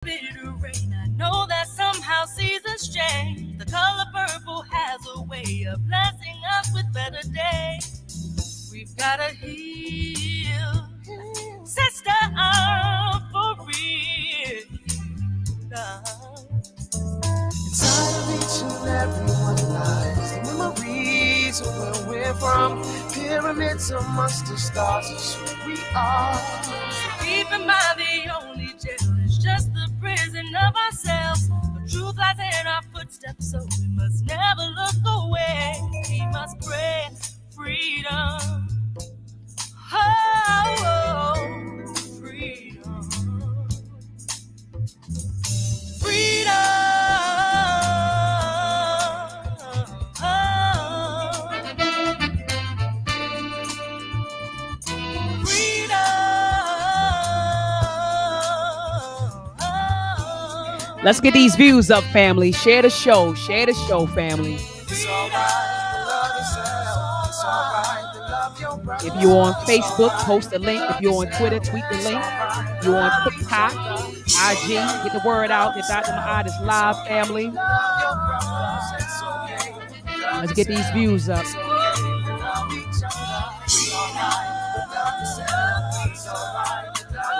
bitter rain. I know that somehow seasons change. The color purple has a way of blessing us with better days. We've gotta heal, sister, for real. Inside of each and every one lies the memories of where we're from. Pyramids amongst the stars is who we are. Keep in mind the only jail is just the prison of ourselves. The truth lies in our footsteps, so we must never look away. We must pray freedom. Oh, freedom. Freedom. Let's get these views up, family. Share the show. Share the show, family. If you're on Facebook, post a link. If you're on Twitter, tweet the link. If you're on TikTok, IG, get the word out that Dr. Ma'at is live, family. Let's get these views up.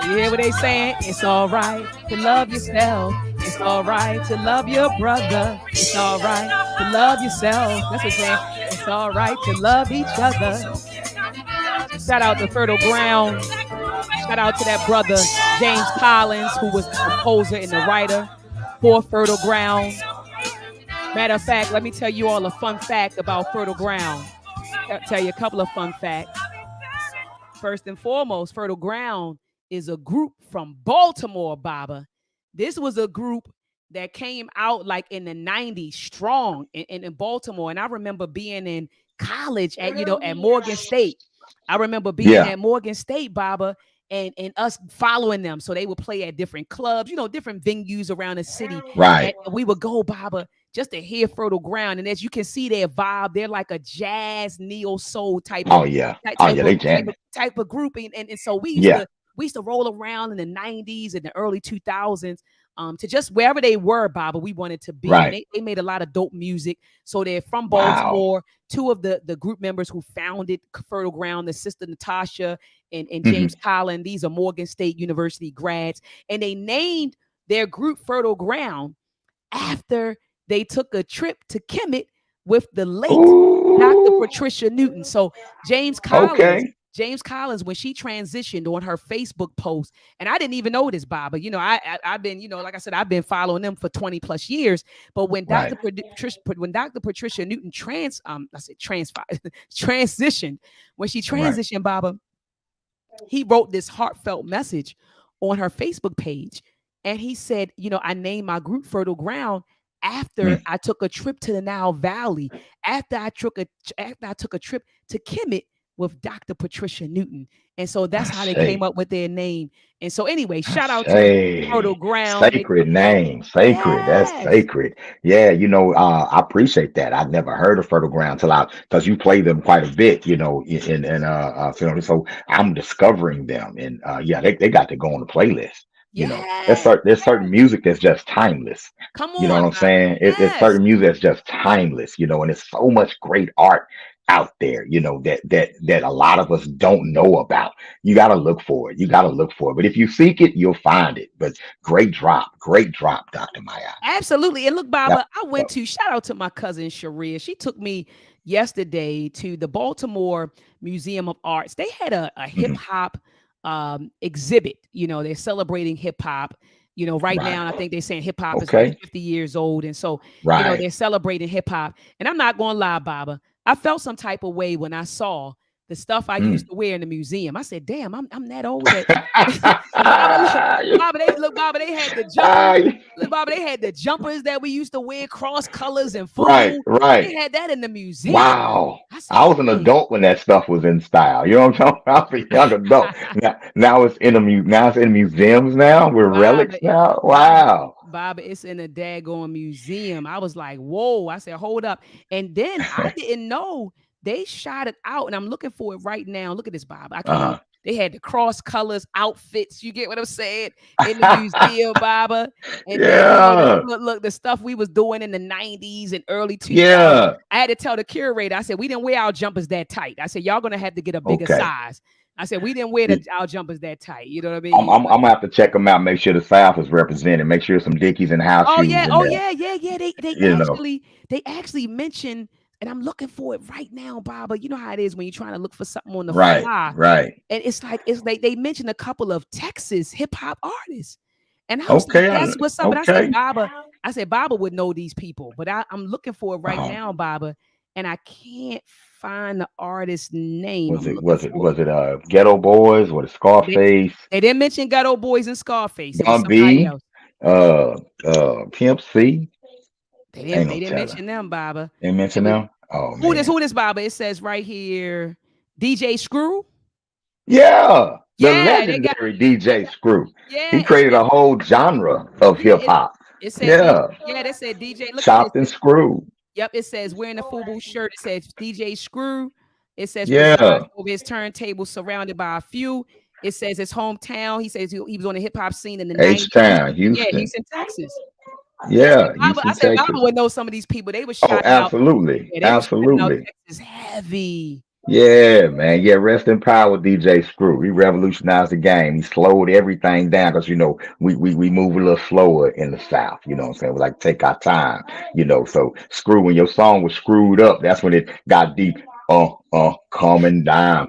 You hear what they saying? It's all right to love yourself. It's all right to love your brother. It's all right to love yourself. That's what I'm saying. It's all right to love each other. Shout out to Fertile Ground. Shout out to that brother, James Collins, who was the composer and the writer for Fertile Ground. Matter of fact, let me tell you all a fun fact about Fertile Ground. I'll tell you a couple of fun facts. First and foremost, Fertile Ground is a group from Baltimore, Baba. This was a group that came out like in the 90s, strong in Baltimore. And I remember being in college at Morgan State. I remember being at Morgan State, Baba, and us following them. So they would play at different clubs, different venues around the city. Right. And we would go, Baba, just to hear Fertile Ground. And as you can see their vibe, they're like a jazz, neo-soul type of type of group. And so we used to roll around in the 90s and the early 2000s to just wherever they were, Baba, we wanted to be. Right. And they made a lot of dope music. So they're from Baltimore. Wow. Two of the group members who founded Fertile Ground, the sister Natasha and James Collins, these are Morgan State University grads. And they named their group Fertile Ground after they took a trip to Kemet with the late Dr. Patricia Newton. So James Collins, when she transitioned on her Facebook post, and I didn't even know this, Baba. I've been, like I said, I've been following them for 20 plus years. But when Dr. Patricia Newton transitioned, when she transitioned, Baba, he wrote this heartfelt message on her Facebook page, and he said, I named my group Fertile Ground after I took a trip to the Nile Valley, after I took a trip to Kemet with Dr. Patricia Newton. And so that's how they came up with their name. And so anyway, shout out to Fertile Ground. Sacred name. Sacred. Yes. That's sacred. Yeah, I appreciate that. I've never heard of Fertile Ground because you play them quite a bit, so I'm discovering them. And they got to go on the playlist. There's certain music that's just timeless. Come on, you know what I'm saying? It's certain music that's just timeless, and it's so much great art out there, that a lot of us don't know about. You got to look for it. But if you seek it, you'll find it. But great drop, Dr. Maya. Absolutely. And look, Baba, shout out to my cousin Sharia. She took me yesterday to the Baltimore Museum of Arts. They had a hip hop exhibit. They're celebrating hip hop. Right now, I think they're saying hip hop is like 50 years old. And so, they're celebrating hip hop. And I'm not going to lie, Baba, I felt some type of way when I saw the stuff I used to wear in the museum. I said, damn, I'm that old. Baba, they had the jumpers. Baba, they had the jumpers that we used to wear, cross colors and full. Right. They had that in the museum. Wow. I was an adult when that stuff was in style. You know what I'm talking about? I was a young adult. now it's in museums now. We're relics now. Wow. Baba, it's in a daggone museum. I was like, whoa. I said, hold up. And then I didn't know they shot it out, and I'm looking for it right now. Look at this, Bob. They had the cross colors outfits. You get what I'm saying? In the museum, Baba. And then, Yeah. look, the stuff we was doing in the 90s and early 2000s. Yeah. I had to tell the curator, I said, we didn't wear our jumpers that tight. I said, y'all gonna have to get a bigger Okay. size. I said, we didn't wear our jumpers that tight. You know what I I'm, mean? I'm I'm gonna have to check them out. Make sure the South is represented. Make sure some Dickies and house shoes in Oh there. yeah, yeah. They You know. actually mentioned, and I'm looking for it right now, Baba. You know how it is when you're trying to look for something on the Right. fly. Right. And it's like they mentioned a couple of Texas hip hop artists. And I was like, Okay. that's what's up. But Okay. I said, Baba would know these people, but I'm looking for it right Uh-huh. now, Baba, and I can't find the artist's name Was I'm it looking was it for. was it Ghetto Boys? Was it They, Scarface? they didn't mention Ghetto Boys and Scarface. It was Bun somebody B? else. Uh Pimp C? Ain't They no didn't telling. mention them, Baba. Ain't It mention was them? Oh man. who this Baba? It says right here, DJ Screw. Yeah. The Yeah, they got legendary they DJ got Screw. yeah, He created a whole genre of hip it hop. it said Yeah. they said DJ. Look at this. Chopped and screwed. Yep, it says wearing a FUBU shirt. It says DJ Screw. It says presides Yeah. over his turntable, surrounded by a few. It says his hometown. He says he was on the hip hop scene in the H 90s. Town, Yeah, Houston. Houston, Texas. Yeah, I Houston, said Baba Texas. would know some of these people. They were Oh, shouting out. absolutely. Yeah, they were shouting out Absolutely. Texas heavy. Yeah, man. Yeah, rest in power, DJ Screw. He revolutionized the game. He slowed everything down because we move a little slower in the South. You know what I'm saying? We like to take our time. So Screw, when your song was screwed up, that's when it got deep. Coming down,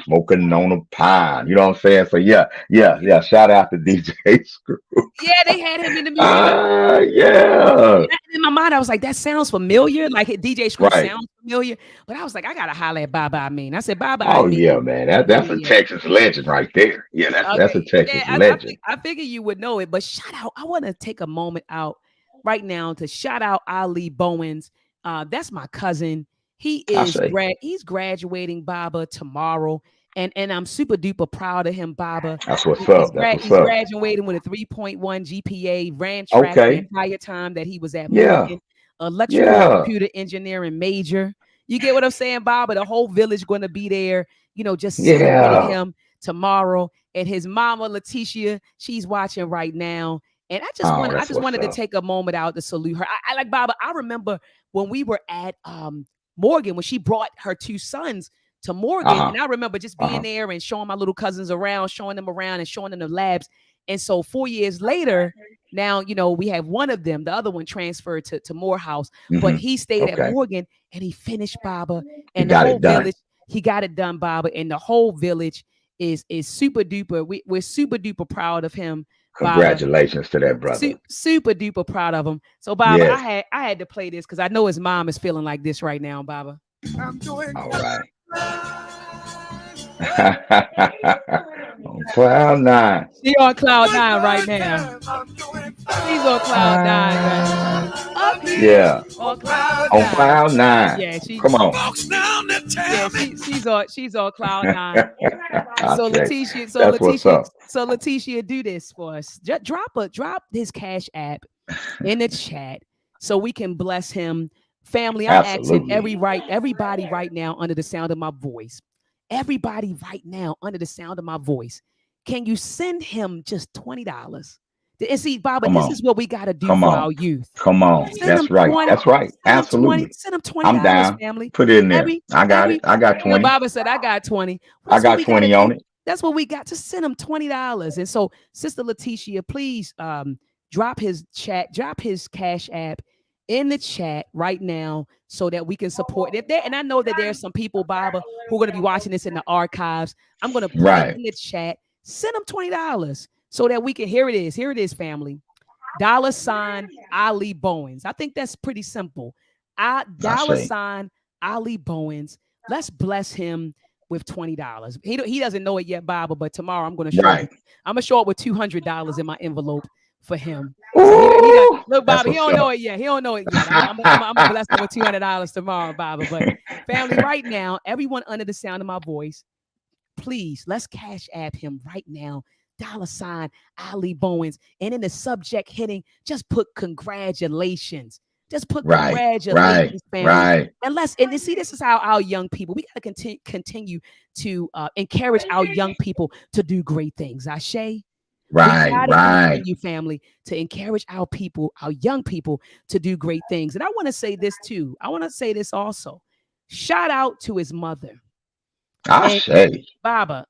smoking on a pine. You know what I'm saying? So yeah, yeah, Yeah, yeah. Shout out to DJ Screw. yeah, they had him in the museum. Yeah. And in my mind, I was like, that sounds familiar. Like DJ Screw Right. sounds familiar. But I was like, I gotta holler at Baba Amin. I said, Baba Oh yeah, Amin. man. That's a Yeah. Texas legend right there. Yeah, that's a Okay. Yeah, Texas legend. I figure you would know it, but shout out. I want to take a moment out right now to shout out Ali Bowens. That's my cousin. I say He's graduating Baba tomorrow. And I'm super duper proud of him, Baba. that's what's up. That's what's He's up. graduating with a 3.1 GPA, ran track the Okay. entire time that he was at Yeah. Morgan, electrical and Yeah. computer engineering major. You get what I'm saying, Baba? The whole village going to be there, just celebrating Yeah. him tomorrow. And his mama, Letitia, she's watching right now. And Oh, I that's just what's wanted to up. take a moment out to salute her. I like Baba. I remember when we were at Morgan, when she brought her two sons to Morgan. Uh-huh. And I remember just being Uh-huh. there and showing my little cousins around, showing them around and showing them the labs. And so 4 years later, now, we have one of them, the other one transferred to Morehouse, but Hmm. he stayed at Okay. Morgan and he finished Baba He and the got whole it done. village, he got it done, Baba, and the whole village is super duper. We're super duper proud of him, Baba. Congratulations to that brother. Super duper proud of him. So Baba, Yes. I had to play this because I know his mom is feeling like this right now, Baba. I'm doing All right. On cloud nine. She on cloud one nine right more now. time. I'm doing She's on cloud nine, right? Up here Yeah. on cloud cloud On nine. nine. cloud nine. Yeah, Come on. Folks down there yeah, tell me. she's on cloud nine. I So say Letitia, that's what's up. do this for us. Just drop his cash app in the chat so we can bless him. Family, I'm asking Absolutely. everybody right now under the sound of my voice. Everybody right now under the sound of my voice. Can you send him just $20? And see, Baba, Come this on. is what we got to do Come for on. our youth. Come on. Send them That's right. 20, That's right. send them 20, Absolutely. send them I'm $20, down. family. Put it in there. Every I got it. every I got Look, 20. Baba said I got 20. I That's what got we gotta 20 do. on it. That's what we got. Just send him $20. And so, Sister Letitia, please drop his cash app in the chat right now so that we can support it. And I know that there's some people, Baba, who are going to be watching this in the archives. I'm going to put it Right. in the chat. Send them $20 so that we can. Here it is. Here it is, family. $ Ali Bowens. I think that's pretty simple. I say. $ Ali Bowens. Let's bless him with $20. He doesn't know it yet, Baba, but tomorrow I'm gonna show up. Right. I'm gonna show up with $200 in my envelope for him. So he does Ooh, look, that's Baba. He what's don't know up. it yet. He don't know it yet. I'm gonna bless him with $200 tomorrow, Baba. But family, right now, everyone under the sound of my voice, please let's cash app him right now. $ Ali Bowens, and in the subject heading, just put congratulations. Just put Right. Right. congratulations, family. Right. And see, this is how our young people, we got to continue to encourage our young people to do great things. Ashe. We Right. got to Right. continue, family, to encourage our people, our young people, to do great things. And I want to say this too. I want to say this also. Shout out to his mother I and say. Baba.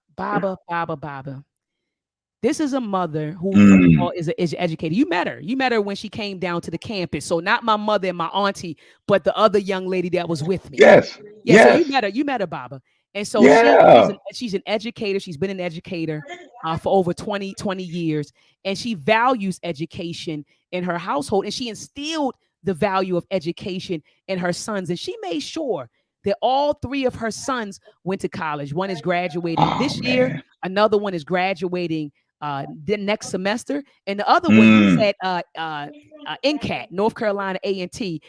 This is a mother who, first of Mm. all, is an educator. You met her. You met her when she came down to the campus. So not my mother and my auntie, but the other young lady that was with me. Yes. Yeah, so Yes. you met her, Baba. And so Yeah. she's an educator. She's been an educator for over 20 years. And she values education in her household. And she instilled the value of education in her sons. And she made sure that all three of her sons went to college. One is graduating Oh this year, man. another one is graduating the next semester, and the other one he's Mm. at NCAT, North Carolina A&T.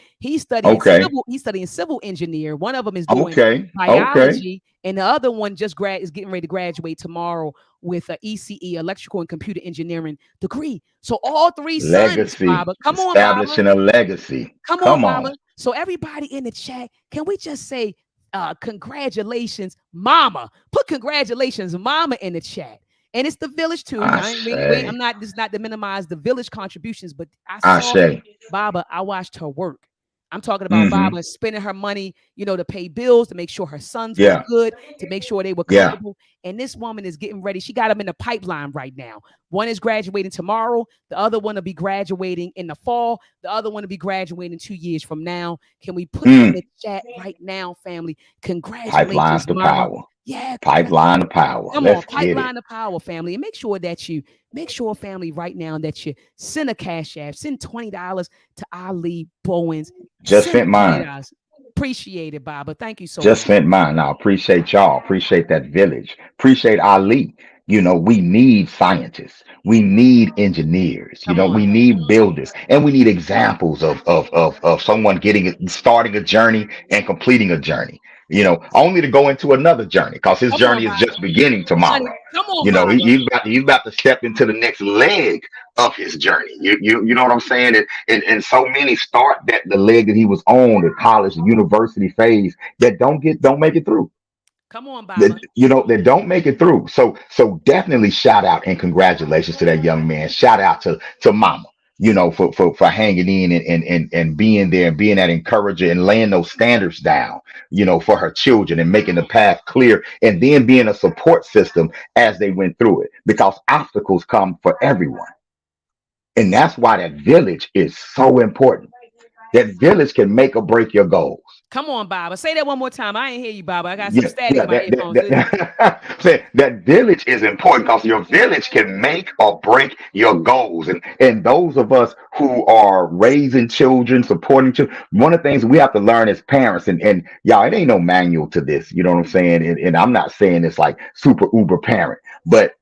Okay. He's studying civil engineer. One of them is doing Okay. Okay. biology, and the other one is getting ready to graduate tomorrow with a ECE, electrical and computer engineering degree. So all three sons, Legacy. Baba, come on, Baba, Establishing a legacy. come on, Come on. Baba. So everybody in the chat, can we just say congratulations, Mama? Put congratulations, Mama, in the chat. And it's the village too. I I'm say. not. This is not to minimize the village contributions, but I I saw say. Baba. I watched her work. I'm talking about Mm-hmm. Baba spending her money, to pay bills, to make sure her sons were Yeah. good, to make sure they were Yeah. comfortable. And this woman is getting ready. She got them in the pipeline right now. One is graduating tomorrow. The other one will be graduating in the fall. The other one will be graduating 2 years from now. Can we put in Mm. the chat right now, family? Congratulations, Pipelines to Mama. power. Yeah, Pipeline to power. come on, Let's get it. pipeline the power, family, and make sure, family, right now that you send a cash app, send $20 to Ali Bowens, Just send sent twenty mine. dollars. Appreciate it, Baba. Thank you so Just much. spent mine. Now appreciate y'all. Appreciate that village. Appreciate Ali. We need scientists. We need engineers. Come on, We need builders, and we need examples of someone starting a journey and completing a journey. Only to go into another journey because his come on, journey is Baba. just beginning Honey, tomorrow. come on, Baba. He's about to step into the next leg of his journey. You know what I'm saying? And so many start the leg that he was on, the college, the university phase, that don't make it through. Come on, That Baba. that don't make it through. So definitely shout out and congratulations to that young man. Shout out to Mama. For hanging in and being there and being that encourager and laying those standards down, for her children and making the path clear and then being a support system as they went through it because obstacles come for everyone. And that's why that village is so important. That village can make or break your goals. Come on, Baba. Say that one more time. I ain't hear you, Baba. I got some Yeah, static yeah, in my earphones. that village is important because your village can make or break your goals. And those of us who are raising children, supporting children, one of the things we have to learn as parents, and y'all, it ain't no manual to this, you know what I'm saying? And I'm not saying it's like super uber parent, but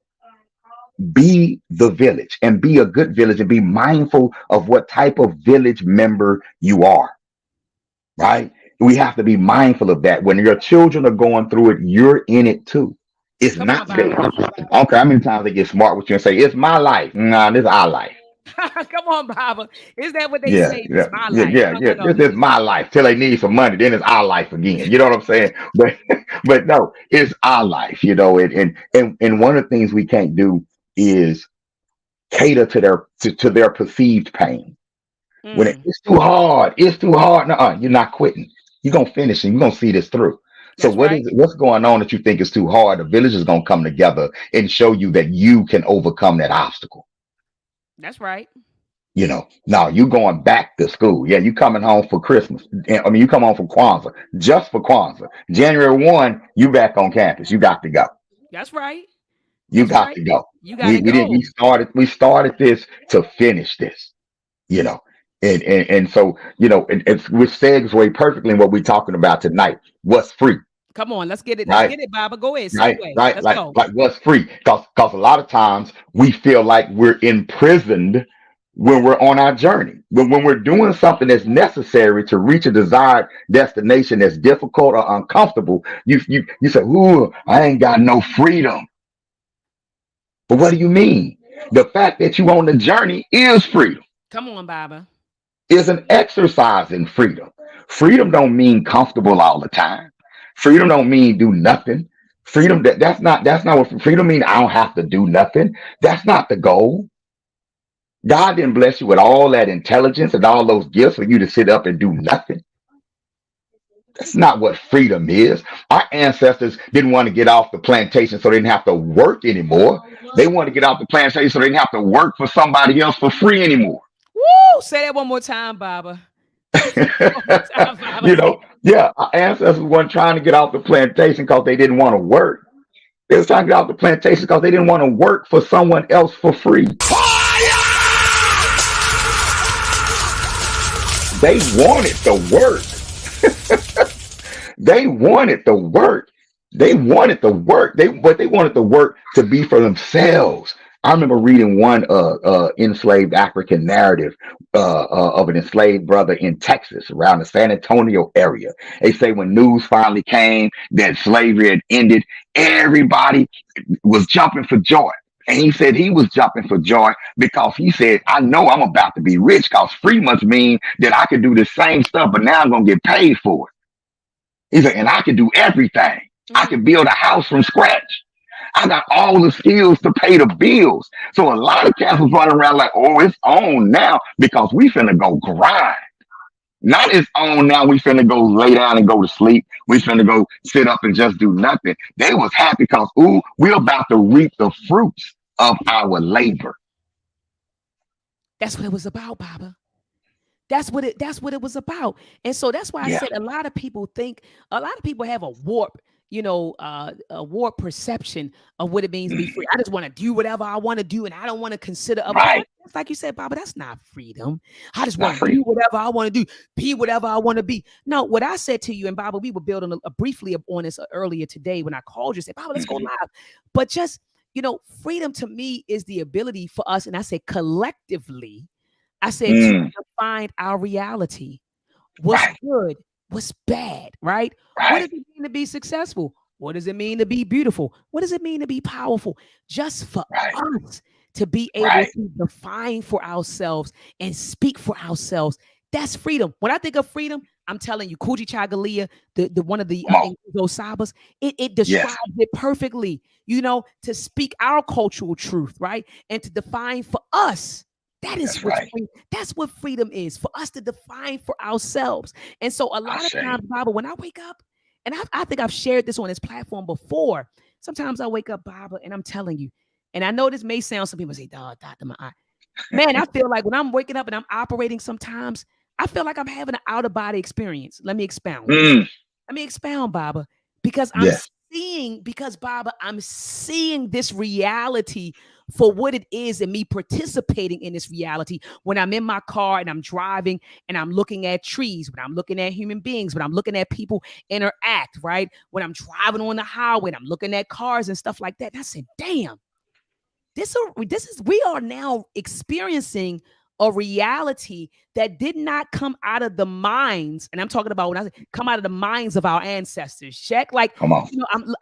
be the village and be a good village and be mindful of what type of village member you are, right? We have to be mindful of that. When your children are going through it, you're in it too. It's Come on, not Baba. okay. How many times they get smart with you and say, it's my life? Nah, this is our life. Come on, Baba. Is that what they Yeah, say? This yeah, is my yeah, life. yeah, No, yeah. no, no. This This is is my life till they need some money. Then it's our life again. You know what I'm saying? But but no, it's our life. And one of the things we can't do is cater to their perceived pain. When mm, it's too hard. No, you're not quitting. You're gonna finish and you're gonna see this through. So that's right. what's going on that you think is too hard? The village is gonna come together and show you that you can overcome that obstacle. That's right. Now you going back to school. Yeah, you coming home for Christmas. I mean, you come home for Kwanzaa, just for Kwanzaa. January 1, you back on campus. You got to go. That's right. You That's got right. to go. You We gotta we didn't go. we started this to finish this. you know and so it's which segues perfectly in what we're talking about tonight. What's free? Come on, let's get it. Let's Right. get it, Baba. Go ahead. Right, Segue. right, Let's like go. what's free? Because a lot of times we feel like we're imprisoned when we're on our journey. When we're doing something that's necessary to reach a desired destination that's difficult or uncomfortable, you say, "Ooh, I ain't got no freedom." But what do you mean? The fact that you on the journey is freedom. Come on, Baba. is an exercise in freedom. Freedom don't mean comfortable all the time. Freedom don't mean do nothing. Freedom that's not what freedom mean. I don't have to do nothing. That's not the goal. God didn't bless you with all that intelligence and all those gifts for you to sit up and do nothing. That's not what freedom is. Our ancestors didn't want to get off the plantation so they didn't have to work anymore. They wanted to get off the plantation so they didn't have to work for somebody else for free anymore. Woo! Say that one more time, Baba. Say that one more time, Baba. You know, yeah, our ancestors weren't trying to get off the plantation because they didn't want to work. They was trying to get off the plantation because they didn't want to work for someone else for free. They wanted the work. They wanted the work. They wanted the work. They wanted the work to be for themselves. I remember reading one enslaved African narrative of an enslaved brother in Texas around the San Antonio area. They say when news finally came that slavery had ended, everybody was jumping for joy. And he said he was jumping for joy because he said, I know I'm about to be rich because free must mean that I can do the same stuff, but now I'm going to get paid for it. He said, and I can do everything. I can build a house from scratch. I got all the skills to pay the bills. So a lot of cats was running around like, oh, it's on now because we finna go grind. Not it's on now, we finna go lay down and go to sleep. We finna go sit up and just do nothing. They was happy because, ooh, we're about to reap the fruits of our labor. That's what it was about, Baba. That's what it was about. And so that's why I Yeah, said a lot of people have a warped perception of what it means to be free. I just want to do whatever I want to do and I don't want to consider other people. right. It's like you said, Baba, that's not freedom. I just Not want to do freedom. whatever I want to do, be whatever I want to be. No, what I said to you and Baba, we were building briefly on this earlier today when I called you, said, Baba, let's go Mhm. live. But just, freedom to me is the ability for us, and I said collectively, I said to Mm, define our reality. What's right, good? What's bad? Right? What does right, it mean to be successful? What does it mean to be beautiful? What does it mean to be powerful? Just for right, us to be able right. to define for ourselves and speak for ourselves. That's freedom. When I think of freedom, I'm telling you, Kuji Chagalia, the one of the Come on. Nguzo Sabas, it Yes, describes it perfectly. To speak our cultural truth, right, and to define for us. That is that's what's right. free. That's what freedom is for us to define for ourselves. And so, a I lot of say, times, Baba, when I wake up, and I think I've shared this on this platform before. Sometimes I wake up, Baba, and I'm telling you, and I know this may sound some people say, "Dog, Doctor, my eye." Man, I feel like when I'm waking up and I'm operating, sometimes I feel like I'm having an out of body experience. Let me expound. mm, Let me expound, Baba, because yes, Baba, I'm seeing this reality for what it is and me participating in this reality when I'm in my car and I'm driving and I'm looking at trees, when I'm looking at human beings, when I'm looking at people interact, right? When I'm driving on the highway and I'm looking at cars and stuff like that. And I said, damn, we are now experiencing a reality that did not come out of the minds, and I'm talking about when I say come out of the minds of our ancestors. Check, like, come on.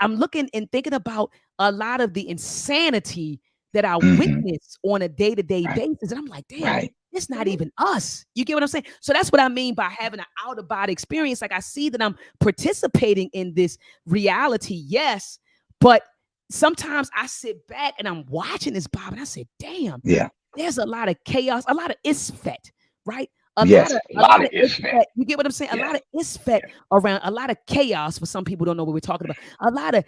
I'm looking and thinking about a lot of the insanity that I Hmm. witness on a day-to-day Right, basis, and I'm like, damn, right. it's not even us. You get what I'm saying? So that's what I mean by having an out-of-body experience. Like, I see that I'm participating in this reality, yes, but sometimes I sit back and I'm watching this, Bob, and I said, damn, Yeah, there's a lot of chaos, a lot of isfet, right? A lot yes. of A a lot lot of of isfet. isfet. You get what I'm saying? A lot Yes, of isfet around, a lot of chaos. For some people don't know what we're talking about. A lot of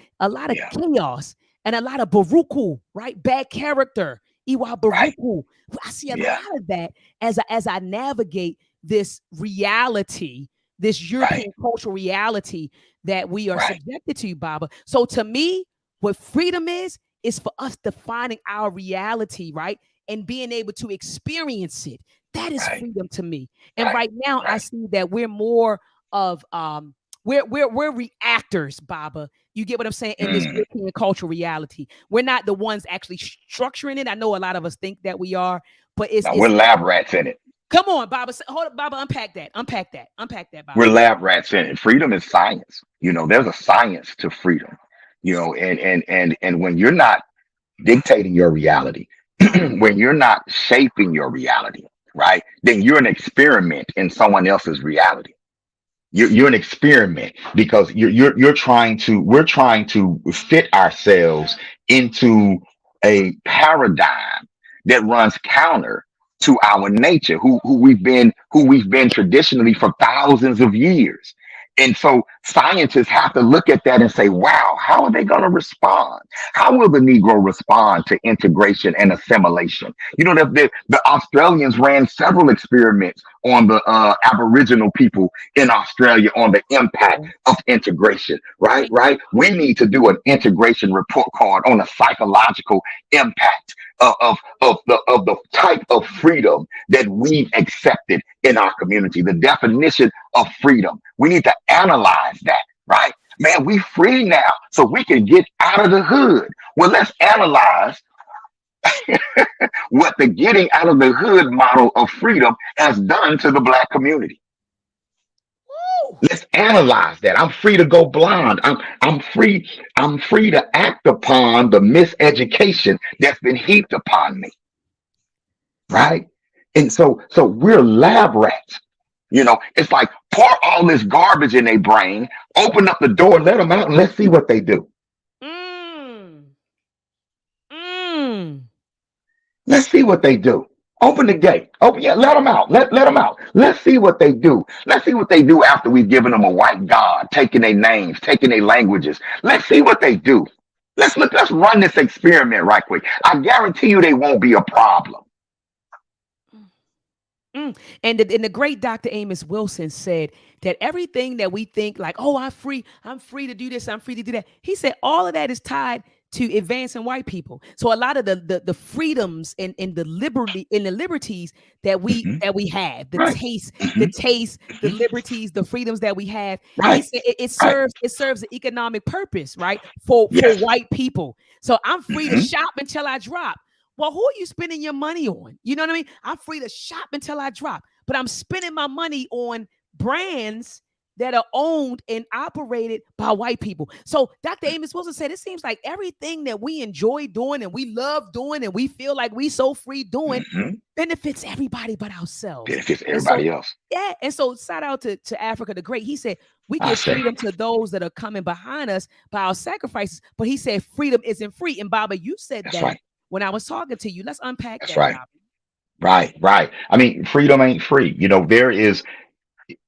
yeah, chaos and a lot of baruku, right? Bad character. Iwa right. baruku. I see a Yeah, lot of that as I navigate this reality, this right, European cultural reality that we are right, subjected to, Baba. So to me, what freedom is for us defining our reality, right? And being able to experience it. That is right, freedom to me. And right, right now I right. see that we're more of we're reactors, Baba. You get what I'm saying? In this Mm. European cultural reality. We're not the ones actually structuring it. I know a lot of us think that we are, but it's Now we're it's lab rats in it. come on, Baba. Hold up, Baba. Unpack that. Unpack that, We're Baba. lab rats in it. Freedom is science. There's a science to freedom. And when you're not dictating your reality, when you're not shaping your reality, right? Then you're an experiment in someone else's reality. You're an experiment because you're trying to we're trying to fit ourselves into a paradigm that runs counter to our nature, who we've been traditionally for thousands of years. And so scientists have to look at that and say, wow, how are they going to respond? How will the Negro respond to integration and assimilation? You know, the Australians ran several experiments on the Aboriginal people in Australia on the impact of integration, right? Right. We need to do an integration report card on the psychological impact of the type of freedom that we've accepted in our community, the definition of freedom. We need to analyze that, right? Man, we free now, so we can get out of the hood. Well, let's analyze what the getting out of the hood model of freedom has done to the black community. Let's analyze that. I'm free to go blind. I'm free to act upon the miseducation that's been heaped upon me. Right? And so we're lab rats. You know, it's like pour all this garbage in their brain, open up the door, let them out, and let's see what they do. Mm. Mm. Let's see what they do. Open the gate. Open, yeah, let them out. Let them out. Let's see what they do. Let's see what they do after we've given them a white God, taking their names, taking their languages. Let's see what they do. Let's run this experiment right quick. I guarantee you they won't be a problem. And the great Dr. Amos Wilson said that everything that we think like, oh, I'm free to do this, I'm free to do that. He said all of that is tied to advancing white people. So a lot of the freedoms and the liberties that we Hmm. have, Right. the Hmm. taste, the Hmm. liberties, the freedoms that we have. He Right. said it Right. serves an economic purpose, right? For Yes. white people. So I'm free to Hmm. shop until I drop. Well, who are you spending your money on? You know what I mean? I'm free to shop until I drop, but I'm spending my money on brands that are owned and operated by white people. So Dr. Amos Wilson said it seems like everything that we enjoy doing and we love doing and we feel like we so free doing Hmm. benefits everybody but ourselves. Benefits And so everybody else. yeah, and so shout out to Africa the Great. He said we I give say freedom to those that are coming behind us by our sacrifices, but he said freedom isn't free. And Baba, you said that's that right. when I was talking to you. Let's unpack That's that, right. Bobby. Right. Right. I mean, freedom ain't free. You know, there is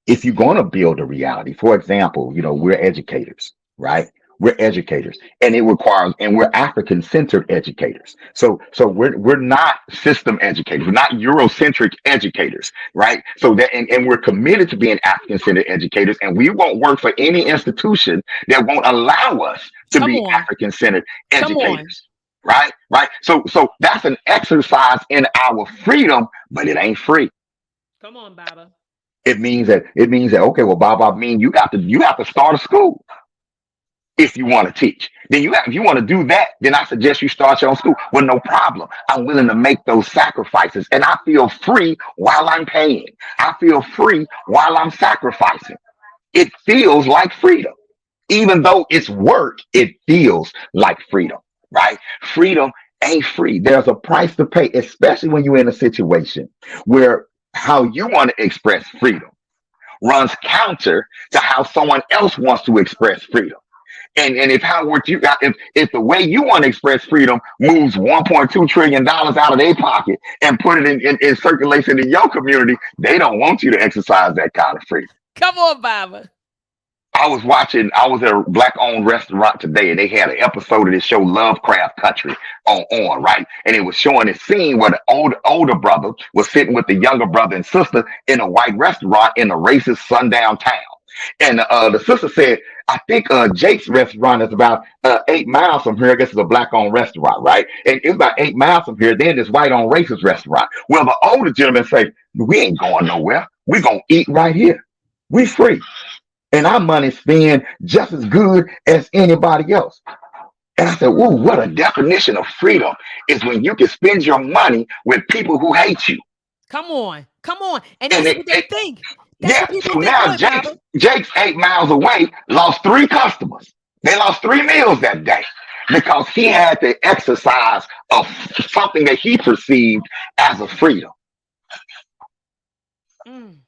if you're going to build a reality, for example, you know, we're educators, right? We're educators, and it requires, and we're African-centered educators. So we're not system educators. We're not Eurocentric educators, right? So that, and we're committed to being African-centered educators, and we won't work for any institution that won't allow us to Come be on. African-centered Come on. educators. Right, right. So that's an exercise in our freedom, but it ain't free. Come on, Baba. It means that okay, well, Bob, I mean you have to start a school if you want to teach. Then if you want to do that, then I suggest you start your own school. Well, no problem. I'm willing to make those sacrifices, and I feel free while I'm paying. I feel free while I'm sacrificing. It feels like freedom, even though it's work. It feels like freedom, right? Freedom ain't free. There's a price to pay, especially when you're in a situation where how you want to express freedom runs counter to how someone else wants to express freedom. And if how what you got if the way you want to express freedom moves $1.2 trillion out of their pocket and put it in circulation in your community, they don't want you to exercise that kind of freedom. Come on, Baba. I was at a black owned restaurant today and they had an episode of this show Lovecraft Country on, right? And it was showing this scene where the older brother was sitting with the younger brother and sister in a white restaurant in a racist sundown town. And the sister said, I think Jake's restaurant is about 8 miles from here. I guess it's a black owned restaurant, right? And it's about 8 miles from here. Then this white owned racist restaurant. Well, the older gentleman say, we ain't going nowhere. We're going to eat right here. We free. And our money spent just as good as anybody else. And I said, ooh, what a definition of freedom is when you can spend your money with people who hate you. Come on. Come on. And And that's what they think. That's yeah, what people so think. Go now ahead, Baba. Jake's 8 miles away, lost three customers. They lost three meals that day because he had to exercise of something that he perceived as a freedom. Mm.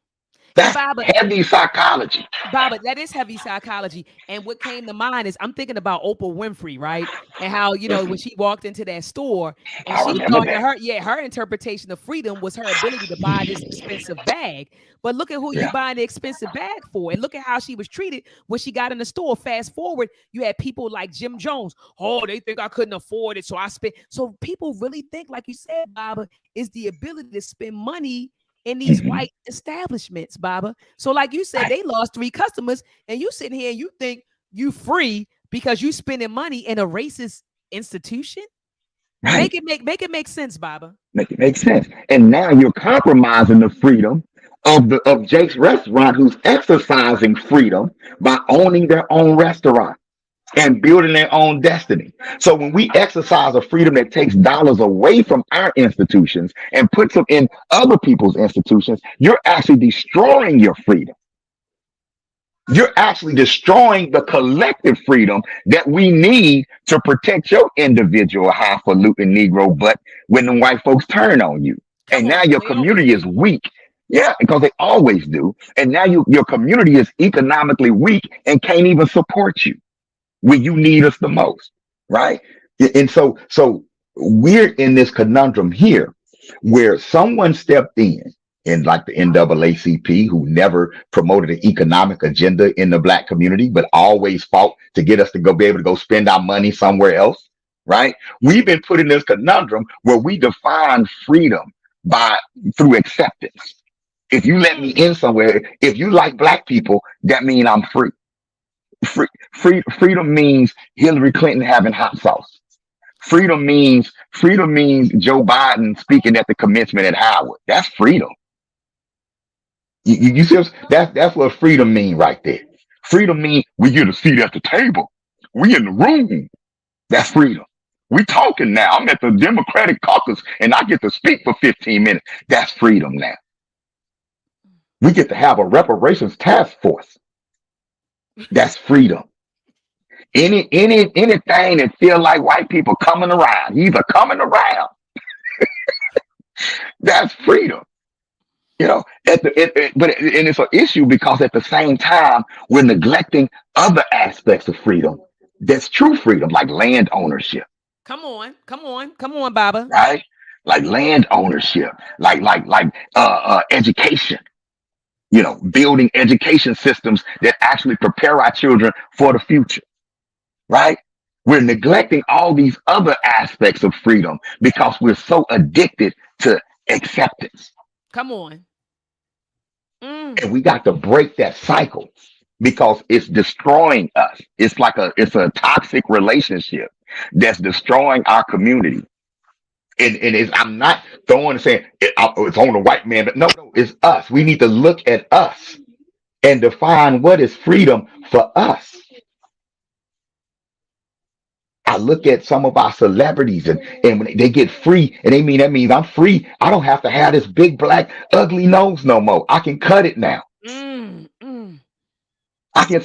And That's Baba, heavy psychology. Baba, that is heavy psychology. And what came to mind is I'm thinking about Oprah Winfrey, right? And how, when she walked into that store and I she remember thought that that. her interpretation of freedom was her ability to buy this expensive bag. But look at who you Yeah. buying the expensive bag for. And look at how she was treated when she got in the store. Fast forward, you had people like Jim Jones. Oh, they think I couldn't afford it. So I spent. So people really think, like you said, Baba, is the ability to spend money in these Hmm. white establishments, Baba. So, like you said, Right. they lost 3 customers, and you sitting here and you think you free because you spending money in a racist institution. Right. Make it make sense, Baba. Make it make sense. And now you're compromising the freedom of Jake's restaurant, who's exercising freedom by owning their own restaurant and building their own destiny. So when we exercise a freedom that takes dollars away from our institutions and puts them in other people's institutions, you're actually destroying your freedom. You're actually destroying the collective freedom that we need to protect your individual highfalutin Negro butt when the white folks turn on you. Come And on, now because your they always community is do. weak. Yeah, because they always do. And now your community is economically weak and can't even support you when you need us the most, right? And so we're in this conundrum here where someone stepped in like the NAACP, who never promoted an economic agenda in the black community, but always fought to get us to go be able to go spend our money somewhere else, right? We've been put in this conundrum where we define freedom by through acceptance. If you let me Mm. in somewhere, if you like black people, that means I'm free. Freedom means Hillary Clinton having hot sauce. Freedom means Joe Biden speaking at the commencement at Howard. That's freedom. You see, that's what freedom mean right there. Freedom mean we get a seat at the table. We in the room. That's freedom. We talking now. I'm at the Democratic caucus and I get to speak for 15 minutes. That's freedom now. We get to have a reparations task force. That's freedom. Anything that feel like white people coming around, he's a coming around. That's freedom. And it's an issue because at the same time we're neglecting other aspects of freedom. That's true freedom, like land ownership, Come on, Baba. right? Like land ownership, like education. Building education systems that actually prepare our children for the future, right? We're neglecting all these other aspects of freedom because we're so addicted to acceptance. Come on. Mm. And we got to break that cycle because it's destroying us. It's a toxic relationship that's destroying our community. And I'm not throwing and saying it's on the white man, but no, it's us. We need to look at us and define what is freedom for us. I look at some of our celebrities and when they get free, and that means I'm free. I don't have to have this big black ugly nose no more. I can cut it now. Mm. Mm. I can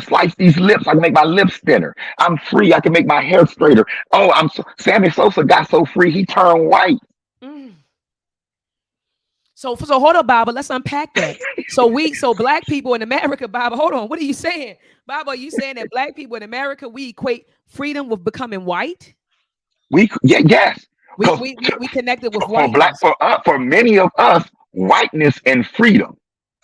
slice these lips. I can make my lips thinner. I'm free. I can make my hair straighter. Oh, Sammy Sosa got so free he turned white. Mm. So hold on, Baba. Let's unpack that. So black people in America, Baba. Hold on. What are you saying, Baba? Are you saying that black people in America we equate freedom with becoming white? Yes, We because we we, we connected with for black whiteness. for many of us, whiteness and freedom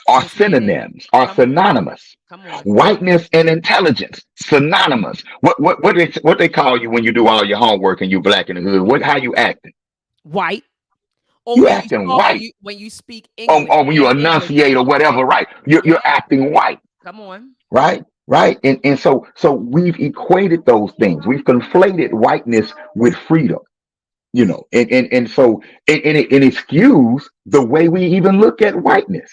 are Goes hand in hand. synonyms, are Come on, synonymous. come on. Whiteness and intelligence, synonymous. What they call you when you do all your homework and you black in the hood? How you acting? White. Or You when you acting talk, white. when you speak Or, English, or when you plain English. enunciate or whatever, right? Yeah. You're acting white, Come on. right? Right? And so we've equated those things. We've conflated whiteness with freedom. And it skews the way we even look at whiteness.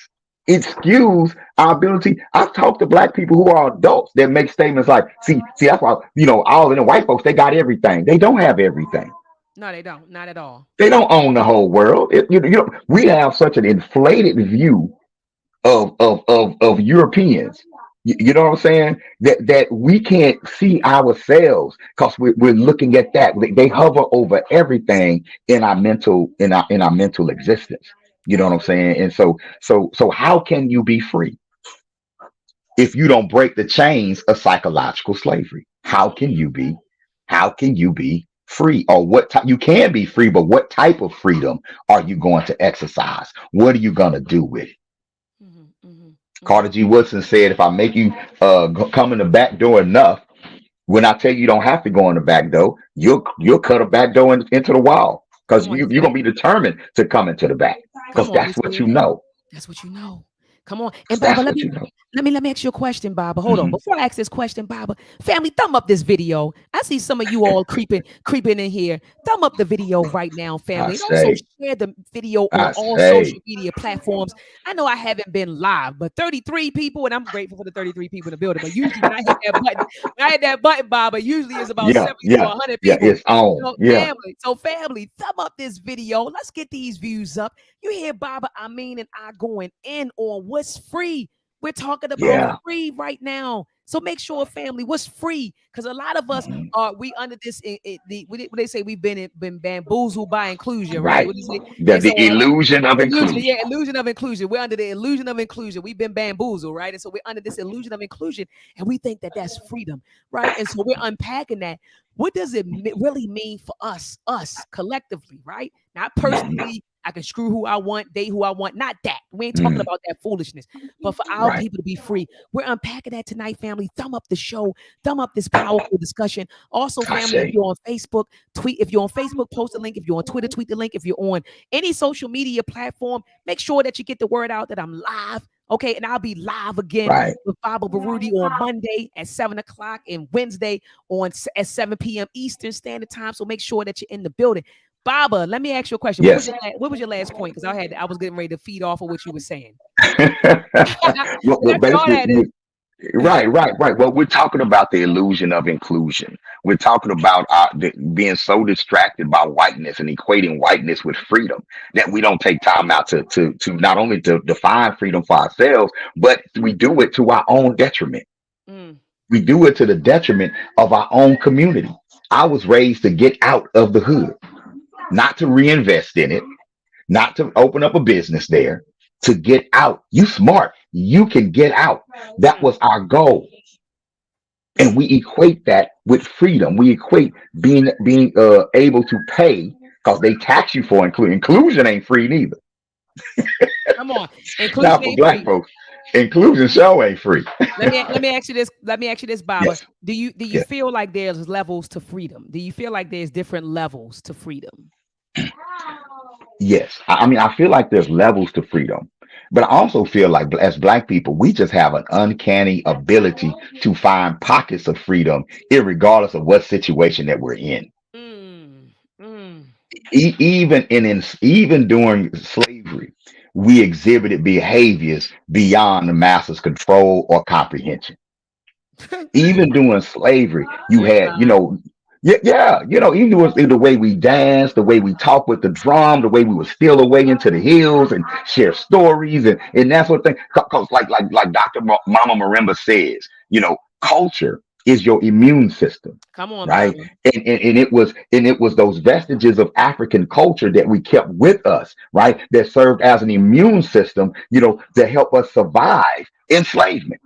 It skews our ability. I've talked to black people who are adults that make statements like, see, that's why, all of the white folks, they got everything. They don't have everything. No, they don't. Not at all. They don't own the whole world. We have such an inflated view of Europeans. You know what I'm saying? That we can't see ourselves because we're looking at that. They hover over everything in our mental existence. You know what I'm saying? And so how can you be free if you don't break the chains of psychological slavery? How can you be free? Or what type you can be free, but what type of freedom are you going to exercise? What are you going to do with it? Mhm, mhm, Carter mhm. G. Woodson said, if I make you come in the back door enough, when I tell you you don't have to go in the back door, you'll cut a back door into the wall because Come on, you you're said gonna it. be determined to come into the back because Come on, you that's what said you it. know. That's what you know. Come on. And 'Cause Baba, that's what you know. let me ask you a question, Baba. Hold on. Hmm. Before I ask this question, Baba, family, thumb up this video. I see some of you all creeping in here. Thumb up the video right now, I family. And also say, share the video on I all say, social media platforms. I know I haven't been live, but 33 people, and I'm grateful for the 33 people in the building. But usually when I hit that button, Baba, usually it's about yeah, 70 to yeah, 100 yeah. people. It's on. Yeah, Family. So, family, thumb up this video. Let's get these views up. You hear Baba Amin and I going in on what's free. We're talking about yeah. free right now. So make sure, family, what's free? Because a lot of us Mhm. are we under this. What they say we've been bamboozled by inclusion, right? Right. What is it? And so The illusion of illusion, yeah, inclusion. illusion of inclusion. We're under the illusion of inclusion. We've been bamboozled, right? And so we're under this illusion of inclusion, and we think that that's freedom, right? And so we're unpacking that. What does it really mean for us collectively, right? Not Mhm. personally. I can screw who I want, date who I want. Not that. We ain't talking Mhm. about that foolishness. But for our Right. people to be free, we're unpacking that tonight, family. Thumb up the show. Thumb up this powerful discussion. Also, I family, if say, you're on Facebook, tweet. If you're on Facebook, post the link. If you're on Twitter, tweet the link. If you're on any social media platform, make sure that you get the word out that I'm live. Okay, and I'll be live again right. with Baba Baruti on Monday at 7 o'clock and Wednesday at 7 p.m. Eastern Standard Time. So make sure that you're in the building. Baba, let me ask you a question. Yes. What was your last point? Because I was getting ready to feed off of what you were saying. Well, That's all basically, that is. right. Well, we're talking about the illusion of inclusion. We're talking about being so distracted by whiteness and equating whiteness with freedom that we don't take time out to not only to define freedom for ourselves, but we do it to our own detriment. Mm, We do it to the detriment of our own community. I was raised to get out of the hood, not to reinvest in it, not to open up a business there, to get out. You smart. You can get out. That mm, was our goal. And we equate that with freedom. We equate being able to pay because they tax you for inclusion. Inclusion ain't free neither. come on. Inclusion Not for ain't black free. folks. Inclusion show ain't free. Let me ask you this. Let me ask you this, Baba. Yes. Do you Yes. feel like there's levels to freedom? Do you feel like there's different levels to freedom? Yes. I mean, I feel like there's levels to freedom. But I also feel like as black people, we just have an uncanny ability to find pockets of freedom, irregardless of what situation that we're in. Mm, mm, Even during slavery, we exhibited behaviors beyond the master's control or comprehension. Even during slavery, you you're had, kind. even with the way we danced, the way we talked with the drum, the way we would steal away into the hills and share stories and that sort of thing. Because like Dr. Mama Marimba says, culture is your immune system, Come on, right? Baba. And it was those vestiges of African culture that we kept with us, right? That served as an immune system, to help us survive enslavement,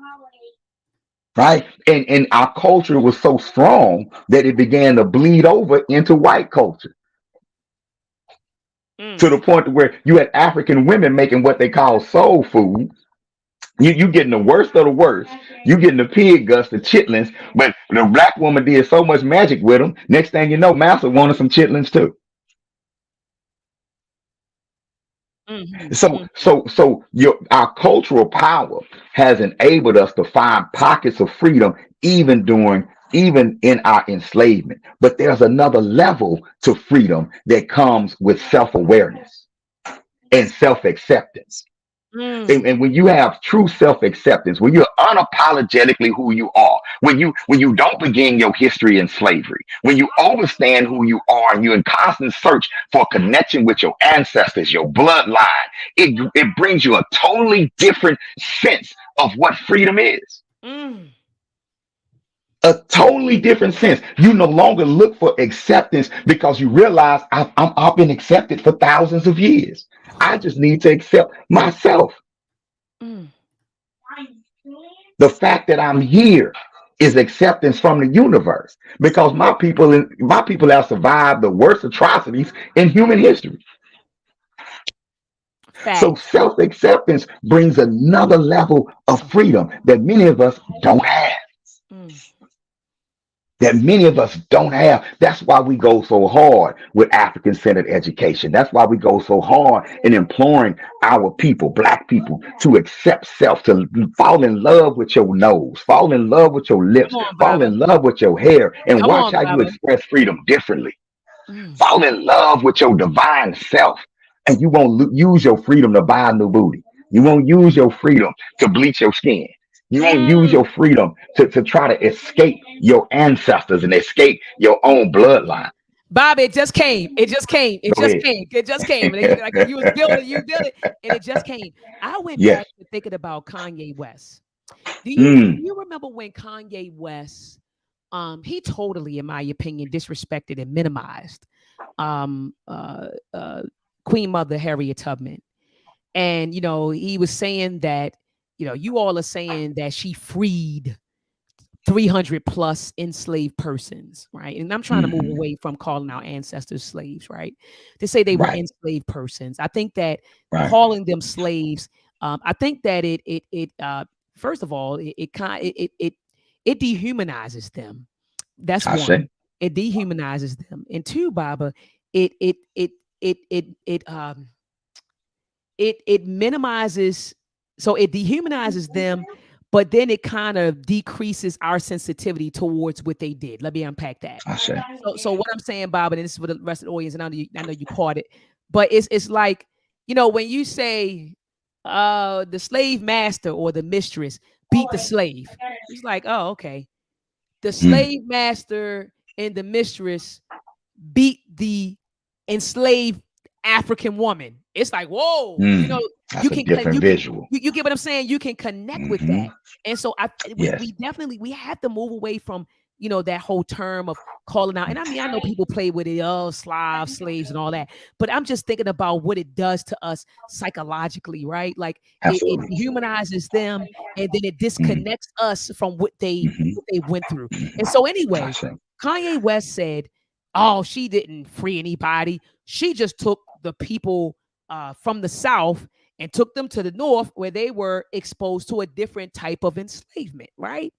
right? And our culture was so strong that it began to bleed over into white culture to Mm. the point where you had African women making what they call soul food. You getting the worst of the worst. You getting the pig guts, the chitlins, but the black woman did so much magic with them. Next thing you know, Master wanted some chitlins too. Mhm, mhm. Our cultural power has enabled us to find pockets of freedom even in our enslavement. But there's another level to freedom that comes with self-awareness and self-acceptance. And, Mm. and when you have true self-acceptance, when you're unapologetically who you are, when you don't begin your history in slavery, when you understand who you are and you're in constant search for a connection with your ancestors, your bloodline, it brings you a totally different sense of what freedom is. Mm. A totally different sense. You no longer look for acceptance because you realize I've been accepted for thousands of years. I just need to accept myself. Mm. The fact that I'm here is acceptance from the universe because my people have survived the worst atrocities in human history. So Facts. self acceptance brings another level of Oh. freedom that many of us don't have. Mm. That many of us don't have. That's why we go so hard with African centered education. That's why we go so hard in imploring our people, black people, to accept self, to fall in love with your nose, fall in love with your Come lips, on, fall Baba. in love with your hair, and Come watch on, how you Baba. express freedom differently. Mm. Fall in love with your divine self, and you won't use your freedom to buy a new booty. You won't use your freedom to bleach your skin. You won't use your Mm. freedom to try to escape your ancestors and escape your own bloodline. Bob, it just came. It just came. It Go just ahead. came. It just came. Like you was building, you built it, and it just came. I went Yes. back to thinking about Kanye West. Do Mm, you remember when Kanye West he totally, in my opinion, disrespected and minimized um uh uh Queen Mother Harriet Tubman. And he was saying that, you all are saying that she freed 300 plus enslaved persons, right? And I'm trying to move hmm. away from calling our ancestors slaves, right? To say they were Right. enslaved persons. I think that Right. calling them slaves, I think that it first of all, it dehumanizes them. That's I say. one. It dehumanizes them. And two, Baba, it it it it it it it minimizes, so it dehumanizes them, but then it kind of decreases our sensitivity towards what they did. Let me unpack that. I say. So what I'm saying, Bob, and this is for the rest of the audience, and I know you caught it, but it's like, when you say the slave master or the mistress beat the slave, it's like, oh, okay. The Mm, slave master and the mistress beat the enslaved African woman. It's like, whoa, mm. you That's a can different you visual. you get what I'm saying? You can connect with Hmm. that. And so we Yes. we definitely we have to move away from, that whole term of calling out. And I mean, I know people play with it, oh, slaves and all that, but I'm just thinking about what it does to us psychologically, right? Like it Absolutely. dehumanizes them, and then it Mm, disconnects us from what they hmm. what they went through. And so I anyway, say. Kanye West said, "Oh, she didn't free anybody. She just took the people from the South and took them to the North, where they were exposed to a different type of enslavement, right?"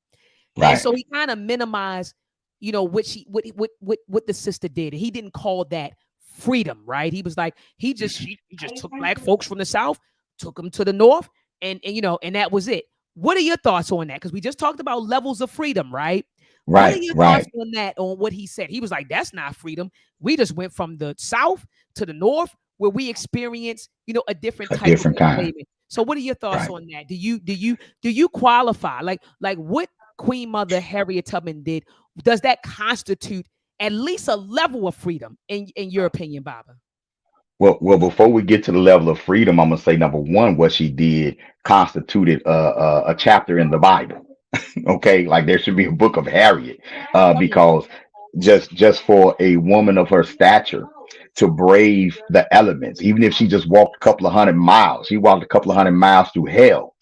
And Right. so he kind of minimized, what she what the sister did. He didn't call that freedom, right? He was like, he just took black folks from the South, took them to the North, and that was it. What are your thoughts on that? Because we just talked about levels of freedom, right? What are Right. your thoughts Right. on that? On what he said? He was like, that's not freedom. We just went from the South to the North, where we experience, a different A type of different kind. enslavement. So what are your thoughts Right. on that? Do you qualify? Like what Queen Mother Harriet Tubman did, does that constitute at least a level of freedom in your opinion, Baba? Well, before we get to the level of freedom, I'm gonna say number one, what she did constituted a chapter in the Bible. Okay, like there should be a book of Harriet, Come on. because just for a woman of her stature to brave the elements, even if she just walked a couple of hundred miles, she walked a couple of hundred miles through hell,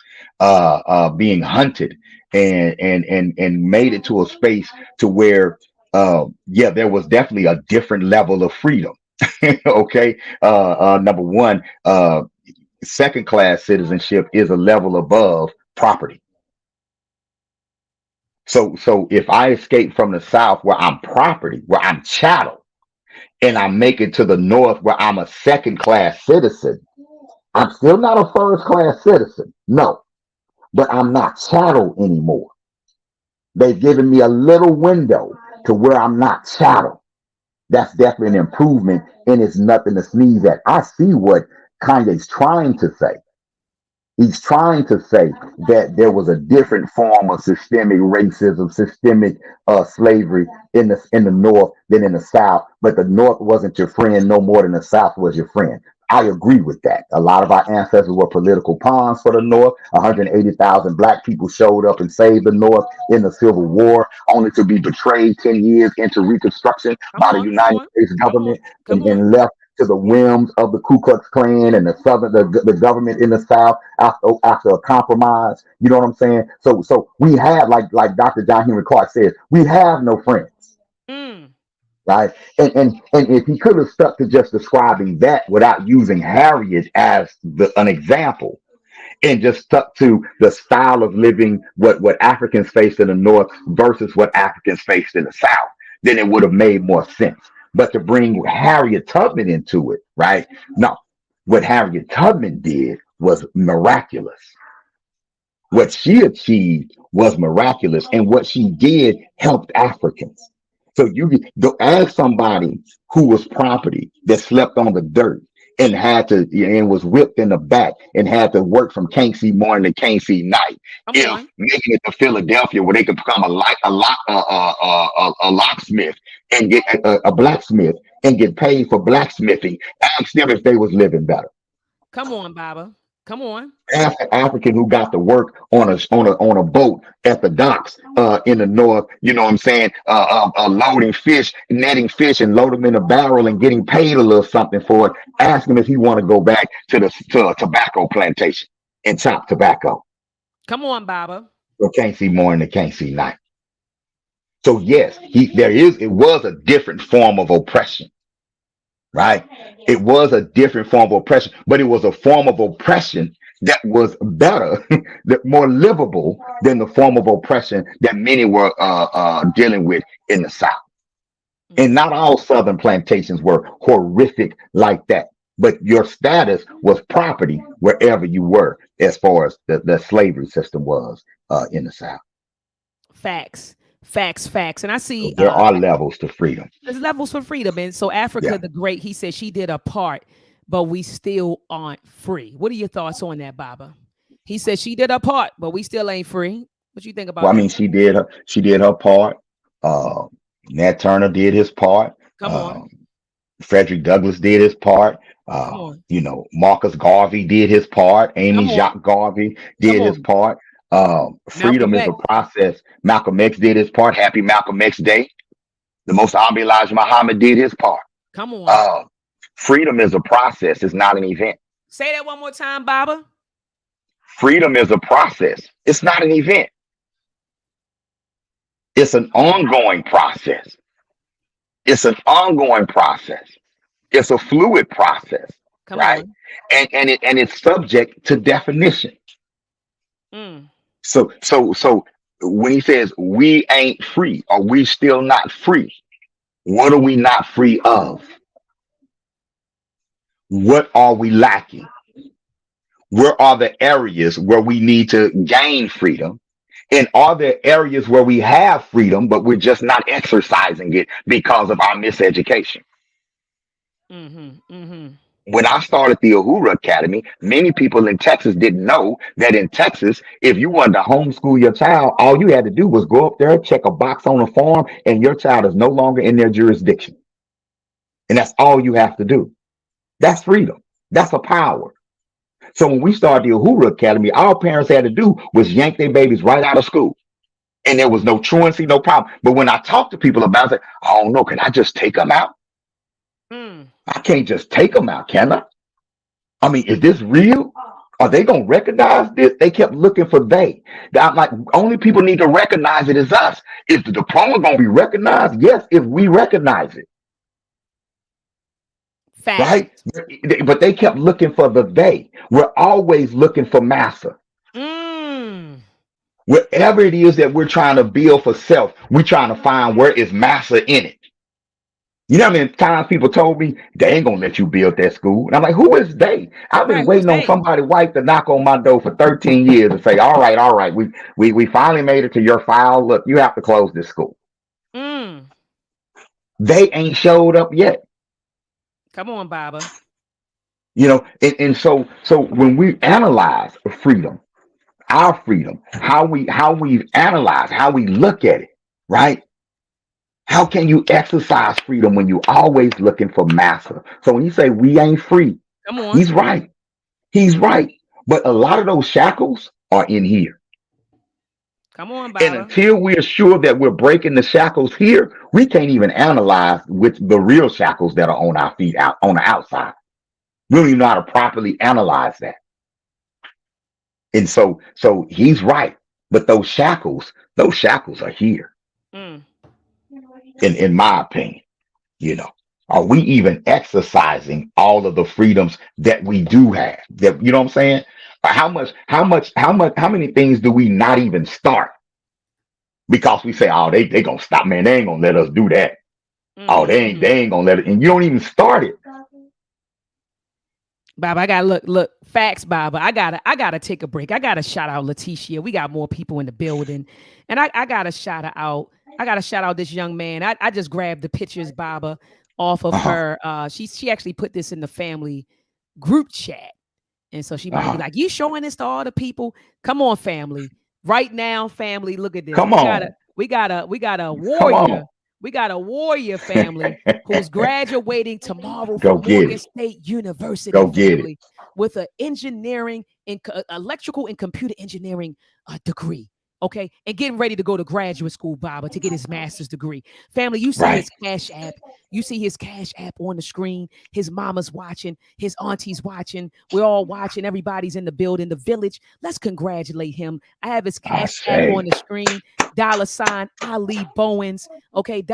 being hunted, and made it to a space to where, yeah, there was definitely a different level of freedom. Okay, number one, second class citizenship is a level above property. So if I escape from the South where I'm property, where I'm chattel, and I make it to the North where I'm a second class citizen, I'm still not a first class citizen. No, but I'm not chattel anymore. They've given me a little window to where I'm not chattel. That's definitely an improvement, and it's nothing to sneeze at. I see what Kanye's trying to say. He's trying to say that there was a different form of systemic racism, systemic slavery in the North than in the South, but the North wasn't your friend no more than the South was your friend. I agree with that. A lot of our ancestors were political pawns for the North. 180,000 black people showed up and saved the North in the Civil War, only to be betrayed 10 years into Reconstruction Come by the on, come United on, States come on, government come on. and left to the whims of the Ku Klux Klan and the government in the South after a compromise. You know what I'm saying? So we have, like Dr. John Henry Clark says, we have no friends. Mm. Right. And if he could have stuck to just describing that without using Harriet as an example, and just stuck to the style of living what Africans faced in the North versus what Africans faced in the South, then it would have made more sense. But to bring Harriet Tubman into it, right? No, what Harriet Tubman did was miraculous. What she achieved was miraculous, and what she did helped Africans. So you go ask somebody who was property that slept on the dirt and had to and was whipped in the back and had to work from can't see morning to can't see night. Come If on. making it to Philadelphia where they could become a locksmith and get a blacksmith and get paid for blacksmithing, ask them if they was living better. Come on, Baba. Come on. Ask an African who got to work on a boat at the docks in the north. You know what I'm saying? Loading fish, netting fish, and load them in a barrel and getting paid a little something for it. Ask him if he want to go back to a tobacco plantation and chop tobacco. Come on, Baba. So can't see morning, they can't see night. So yes, it was a different form of oppression, right? It was a different form of oppression, but it was a form of oppression that was better, that more livable than the form of oppression that many were dealing with in the South. And Mm. not all Southern plantations were horrific like that, but your status was property wherever you were, as far as the slavery system was in the South. Facts. Facts, facts. And I So see there are levels to freedom. there's levels for freedom. And so Yeah. Africa the Great, he said she did a part, but we still aren't free. What are your thoughts on that, Baba? He said she did her part, but we still ain't free. What you think about Well, I that? mean, she did her part. Uh, Nat Turner did his part. Come on. Frederick Douglass did his part. Come on. Marcus Garvey did his part. Amy Come on. Jacques Garvey Come did his on. part. Freedom Malcolm is a X. process. Malcolm X did his part. Happy Malcolm X Day. The Most Honorable Elijah Muhammad did his part. Come on. Uh, Freedom is a process. It's not an event. Say that one more time, Baba. Freedom is a process. It's not an event. It's an ongoing process. It's an ongoing process. It's a fluid process, Come right? on. And it's subject to definition. Mm. So when he says we ain't free or we still not free, what are we not free of? What are we lacking? Where are the areas where we need to gain freedom? And are there areas where we have freedom, but we're just not exercising it because of our miseducation? Mm-hmm. Mm-hmm. When I started the Uhura Academy, many people in Texas didn't know that in Texas, if you wanted to homeschool your child, all you had to do was go up there, check a box on a form, and your child is no longer in their jurisdiction. And that's all you have to do. That's freedom. That's a power. So when we started the Uhura Academy, all parents had to do was yank their babies right out of school. And there was no truancy, no problem. But when I talk to people about it, I don't know, can I just take them out? Mm. I can't just take them out, can I? I mean, is this real? Are they gonna recognize this? They kept looking for they. I'm like, only people need to recognize it is us. Is the diploma gonna be recognized? Yes, if we recognize it, Facts. right? But they kept looking for the they. We're always looking for massa. Mm. Whatever it is that we're trying to build for self, we're trying to find where is massa in it. You know how many times people told me they ain't gonna let you build that school? And I'm like, who is they? I've been Right. Who's waiting on they? somebody white to knock on my door for 13 years and say, all right, we finally made it to your file. Look, you have to close this school. Mm. They ain't showed up yet. Come on, Baba. And so when we analyze freedom, our freedom, how we analyze, how we look at it, right? How can you exercise freedom when you always looking for massa? So when you say we ain't free, Come on. he's right. He's right. But a lot of those shackles are in here. Come on, And Baba. until we're sure that we're breaking the shackles here, we can't even analyze with the real shackles that are on our feet out on the outside. We don't even know how to properly analyze that. And so he's right. But those shackles are here, Mm. in my opinion. You know, are we even exercising all of the freedoms that we do have? That you know what I'm saying? How many things do we not even start because we say, oh, they gonna stop, man. They ain't gonna let us do that. Oh, Mm-hmm. they ain't gonna let it, and you don't even start it. Baba, I gotta look facts, Baba. I gotta take a break. I gotta shout out Letitia. We got more people in the building. And I gotta shout her out. I gotta shout out this young man. I just grabbed the pictures, Baba, off of Uh huh. her. She actually put this in the family group chat. And so she Uh might be huh. like, you showing this to all the people? Come on, family. Right now, family, look at this. Come on. We got a Come on. warrior. We got a warrior family who's graduating tomorrow Go from get Morgan it. State University, Go get it. family, with an engineering and electrical and computer engineering degree. Okay, and getting ready to go to graduate school, Baba, to get his master's degree. Family, you see Right. his cash app. You see his cash app on the screen. His mama's watching. His auntie's watching. We're all watching. Everybody's in the building, the village. Let's congratulate him. I have his I cash app say. on the screen. $ Ali Bowens. Okay,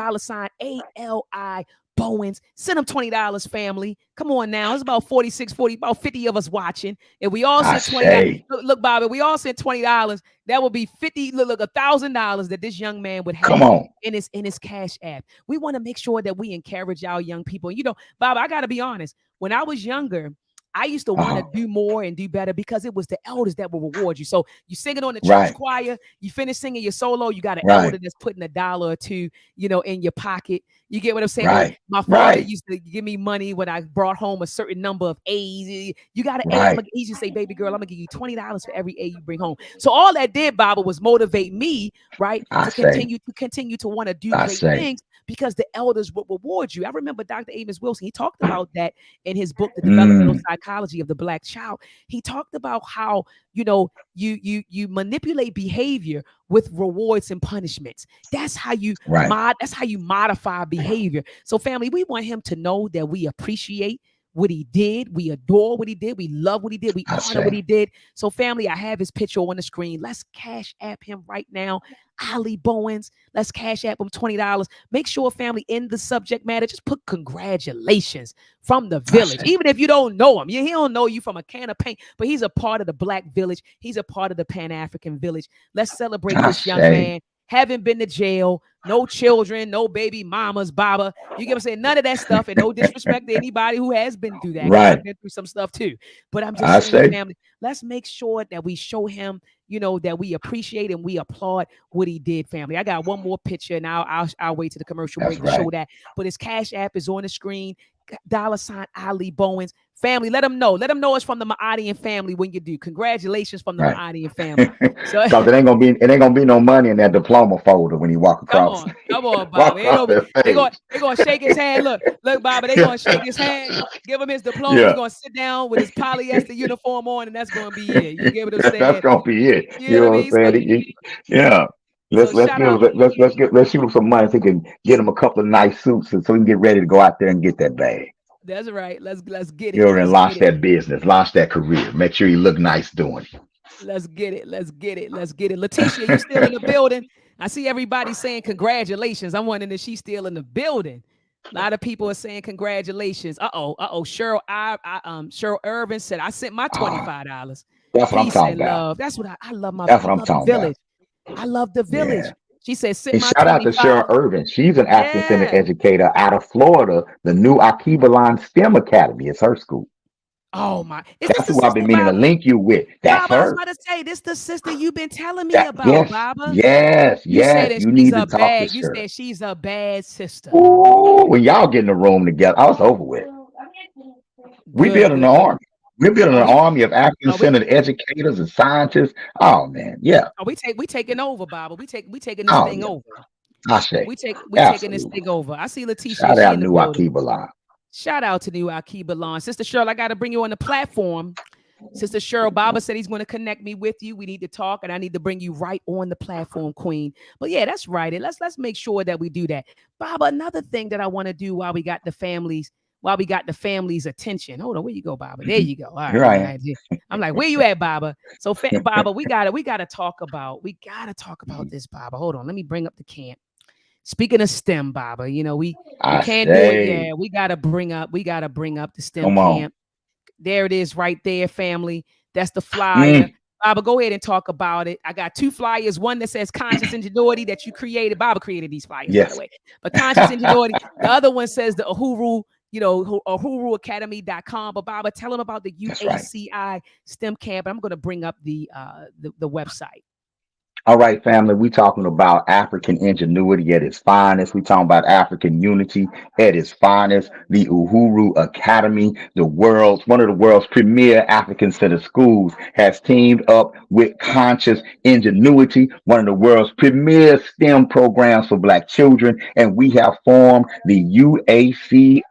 $ALI Bowens. Send him $20, family. Come on now. It's about 46, 40, about 50 of us watching. If we all I sent $20, say. look, Bobby, we all sent $20. That would be 50, look, $1,000 that this young man would Come have on. in his cash app. We want to make sure that we encourage our young people. You know, Bob, I gotta be honest. When I was younger, I used to Uh want to huh. do more and do better because it was the elders that will reward you. So you sing it on the church Right. choir, you finish singing your solo, you got an elder Right. that's putting $1 or two, in your pocket. You get what I'm saying? Or Right. my father Right. used to give me money when I brought home a certain number of A's. You got an A, I'm Right. gonna easy say, baby girl, I'm gonna give you $20 for every A you bring home. So all that did, Baba, was motivate me, right, I to say. continue to want to do I great say. things because the elders will reward you. I remember Dr. Amos Wilson, he talked about that in his book, The Developmental Mm. Psychology of the Black Child. He talked about how, you manipulate behavior with rewards and punishments. Right. That's how you modify behavior. So family, we want him to know that we appreciate what he did. We adore what he did. We love what he did. We I honor what say. he did. So family, I have his picture on the screen. Let's cash app him right now. Ali Bowens. Let's cash app him $20. Make sure, family, in the subject matter, just put congratulations from the I village. say. Even if you don't know him, he don't know you from a can of paint, but he's a part of the Black village. He's a part of the Pan African village. Let's celebrate I this young say. man. Haven't been to jail, no children, no baby mamas, Baba. You get what I'm saying? None of that stuff, and no disrespect to anybody who has been through that, because I've Right. been through some stuff too. But I'm just I saying, say. family, let's make sure that we show him, that we appreciate and we applaud what he did, family. I got one more picture, and I'll wait to the commercial That's break to right. show that. But his cash app is on the screen. $Ali Bowens. Family, let them know. Let them know it's from the Maadian family when you do. Congratulations from the Right. Maadian family. So Because it ain't gonna be no money in that diploma folder when you walk across Come on, walk Bob. Ain't across gonna be, that page. they gonna shake his hand. Look, Bob. They Yeah. gonna shake his hand, give him his diploma. He Yeah. gonna sit down with his polyester uniform on, and that's gonna be it. You get what I'm That's saying? gonna be it. You You know what I know what mean? I'm saying? Yeah. So Let's shout give him out. let's shoot him some money so he can get him a couple of nice suits so he can get ready to go out there and get that bag. That's right. Let's get You it. know, and Let's launch get it. that business, launch that career. Make sure you look nice doing Let's get it. Let's get it. Let's get it. Letitia, you still in the building? I see everybody saying congratulations. I'm wondering if she's still in the building. A lot of people are saying congratulations. Cheryl, Cheryl Irvin said I sent my it. $25. That's what I'm Peace talking and about. love. That's what I love. That's I what I'm love the talking about. village. I love the Yeah. village. She said, sent And my shout out to 25. Cheryl Irvin. She's an African Center Yeah. educator out of Florida. The new Akiba Line STEM Academy is her school. Oh my. Is this That's the who I've been sister, meaning to Baba? link you with. That's Baba, I was her. about to say, this the sister you've been telling me That about, yes, Baba. yes, You said yes. that You she's need to a talk to bad. You Cheryl. said she's a bad sister. Ooh, when y'all get in the room together, I was over with. We Good, building an good, good. army. We're building Oh, an we army of African oh we centered educators and scientists. Oh man, yeah. we taking over, Baba. We taking this Oh thing yeah. over. I say. We taking this Absolutely. thing over. I see Leticia, Shout she in out the new building. Akiba Line. Shout out to new Akiba Lawn. Sister Cheryl, I gotta bring you on the platform. Sister Cheryl, Baba said he's going to connect me with you. We need to talk, and I need to bring you right on the platform, Queen. But yeah, that's right. And let's make sure that we do that. Baba, another thing that I want to do while we got the family's attention. Hold on, where you go, Baba? There Mhm. you go. All right, Here you I know, am. I'm like, where you at, Baba? So, Baba, we gotta talk about this, Baba. Hold on, let me bring up the camp. Speaking of STEM, Baba, we I can't do it. say, Yeah, we gotta bring up the STEM come on. camp. There it is right there, family. That's the flyer. Mm, Baba, go ahead and talk about it. I got two flyers. One that says conscious ingenuity that you created. Baba created these flyers, by the yes. way. But conscious ingenuity. The other one says the Uhuru, uhuruacademy.com. But Baba, tell them about the That's right. UACI STEM camp. I'm going to bring up the website. All right, family, we talking about African ingenuity at its finest. We talking about African unity at its finest. The Uhuru Academy, one of the world's premier African center schools, has teamed up with Conscious Ingenuity, one of the world's premier STEM programs for Black children, and we have formed the UACI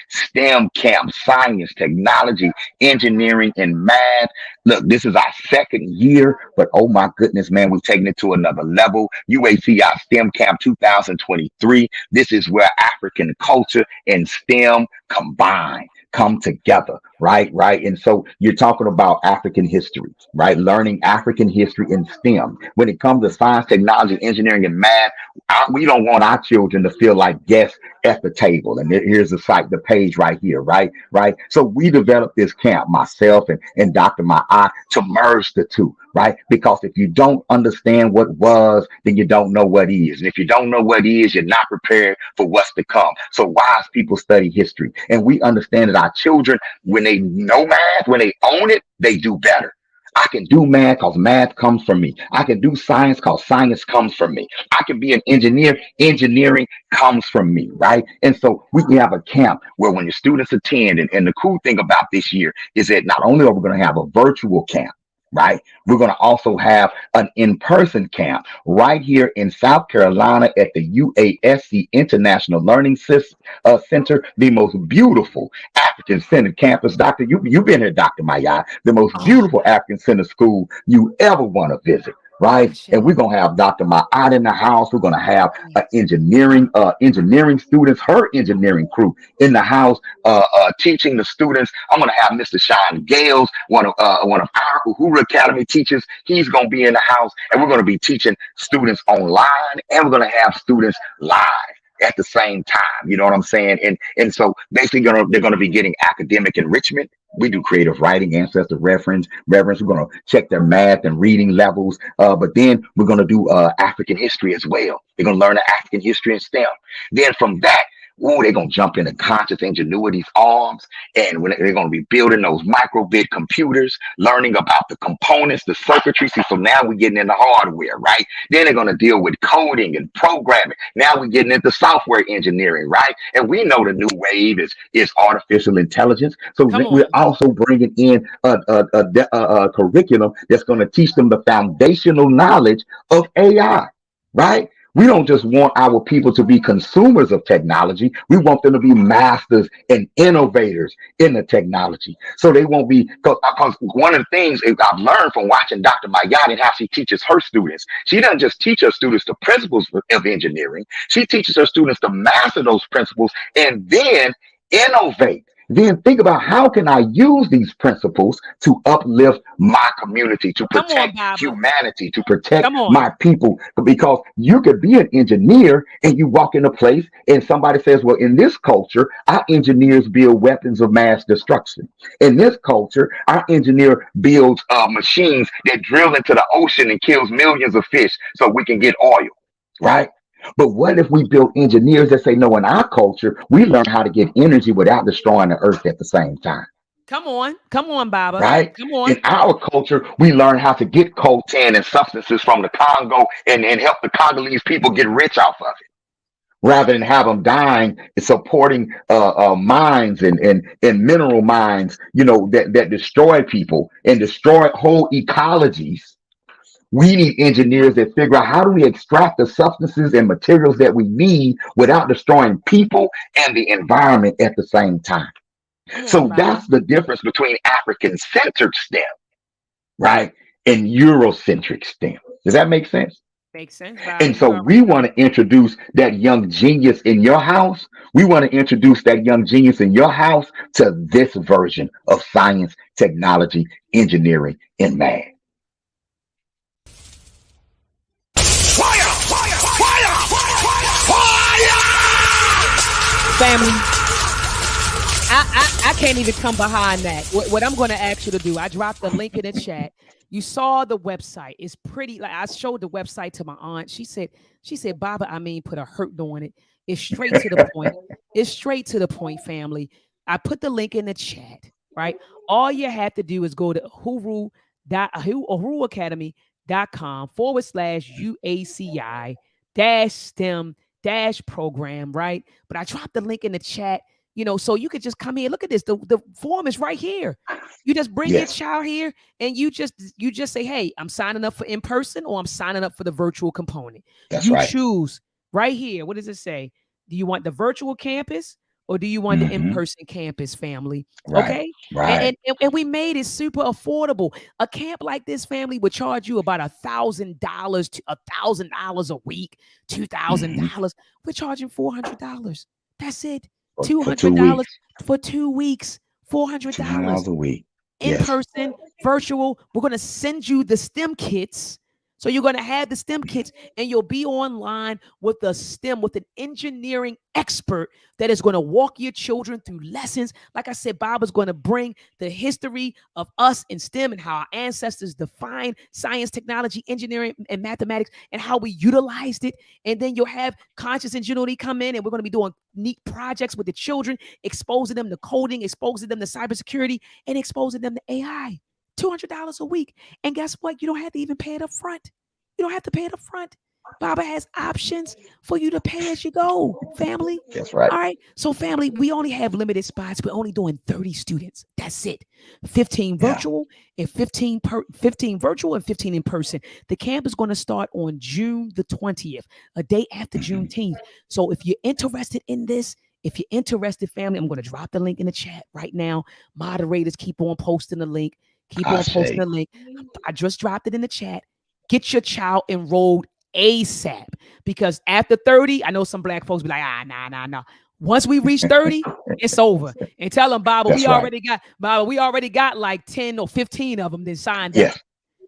STEM Camp: Science, Technology, Engineering, and Math. Look, this is our second year, but oh my goodness, man, we've taken it to another level. UACI STEM Camp 2023. This is where African culture and STEM combine, come together, right? Right. And so you're talking about African history, right? Learning African history in STEM. When it comes to science, technology, engineering, and math, we don't want our children to feel like guests at the table. And here's the site, the page right here, right? Right. So we developed this camp, myself and Dr. Ma'at, to merge the two, right? Because if you don't understand what was, then you don't know what is. And if you don't know what is, you're not prepared for what's to come. So wise people study history. And we understand that our children, when they know math, when they own it, they do better. I can do math because math comes from me. I can do science because science comes from me. I can be an engineer. Engineering comes from me, right? And so we can have a camp where when your students attend, and the cool thing about this year is that not only are we going to have a virtual camp, right? We're going to also have an in-person camp right here in South Carolina at the UASC International Learning Center, the most beautiful African-centered campus. Doctor, you've been here, Dr. Maya, the most Oh, beautiful African-centered school you ever want to visit. Right, and we're mashallah. gonna have Dr. Ma'at in the house. We're gonna have Yes. engineering students, her engineering crew in the house, teaching the students. I'm gonna have Mr. Sean Gales, one of our Uhuru Academy teachers. He's gonna be in the house, and we're gonna be teaching students online, and we're gonna have students live at the same time. You know what I'm saying? And so basically they're gonna be getting academic enrichment. We do creative writing, ancestor reverence. We're gonna check their math and reading levels. But then we're gonna do African history as well. They're gonna learn the African history in STEM. Then from that, ooh, they're gonna jump into conscious ingenuity's arms, and when they're gonna be building those microbit computers, learning about the components, the circuitry. See, so now we're getting into hardware, right? Then they're gonna deal with coding and programming. Now we're getting into software engineering, right? And we know the new wave is artificial intelligence. So Come we're on. also bringing in a curriculum that's going to teach them the foundational knowledge of AI, right? We don't just want our people to be consumers of technology. We want them to be masters and innovators in the technology. So they won't be, because one of the things I've learned from watching Dr. Mayad and how she teaches her students, she doesn't just teach her students the principles of engineering. She teaches her students to master those principles and then innovate. Then think about how can I use these principles to uplift my community, to Come on, protect Baba. humanity, to protect Come on. my people. Because you could be an engineer and you walk in a place and somebody says, well, in this culture, our engineers build weapons of mass destruction. In this culture, our engineer builds machines that drill into the ocean and kills millions of fish so we can get oil, right? But what if we built engineers that say, no, in our culture, we learn how to get energy without destroying the earth at the same time, Come on. Come on, Baba. right? Come on. In our culture, we learn how to get coltan and substances from the Congo and help the Congolese people get rich off of it, rather than have them dying supporting mines and mineral mines, that destroy people and destroy whole ecologies. We need engineers that figure out how do we extract the substances and materials that we need without destroying people and the environment at the same time. Come on, So Baba. that's the difference between African centered STEM, right? And Eurocentric STEM. Does that make sense? Makes sense, Baba. And so You we already want know. to introduce that young genius in your house. We want to introduce that young genius in your house to this version of science, technology, engineering, and math. Family, I can't even come behind that. What I'm going to ask you to do, I dropped the link in the chat. You saw the website. It's pretty. Like I showed the website to my aunt. She said, Baba, I mean, put a hurt on it. It's straight to the point. It's straight to the point, family. I put the link in the chat, right? All you have to do is go to huruacademy.com/UACI dash STEM dash program, right? But I dropped the link in the chat, so you could just come here. Look at this. The form is right here. You just bring your Yes, child here and you just say, hey, I'm signing up for in person or I'm signing up for the virtual component. that's You right. choose right here. What does it say? Do you want the virtual campus or do you want the Hmm. in-person campus, family? Right, Okay. And, right. and and we made it super affordable. A camp like this, family, would charge you about $1,000 to $1,000 a week, Hmm. $2,000. We're charging $400. That's it. For $200 2 weeks, for 2 weeks, $400 $200 a week. in Yes. person, virtual. We're going to send you the STEM kits. So you're going to have the STEM kits and you'll be online with a STEM, with an engineering expert that is going to walk your children through lessons. Like I said, Bob is going to bring the history of us in STEM and how our ancestors defined science, technology, engineering, and mathematics and how we utilized it. And then you'll have conscious ingenuity come in and we're going to be doing neat projects with the children, exposing them to coding, exposing them to cybersecurity, and exposing them to AI. $200 a week. And guess what? You don't have to even pay it up front. You don't have to pay it up front. Baba has options for you to pay as you go, family. That's right. All right. So, family, we only have limited spots. We're only doing 30 students. That's it. 15 Yeah. virtual and 15 virtual and 15 in person. The camp is going to start on June the 20th, a day after Hmm. Juneteenth. So, if you're interested in this, if you're interested, family, I'm going to drop the link in the chat right now. Moderators, keep on posting the link. Keep I on posting say, the link. I just dropped it in the chat. Get your child enrolled ASAP because after 30, I know some black folks be like, nah, nah, nah. Once we reach 30, it's over. And tell them, Baba, that's right. We already got like 10 or 15 of them that signed up.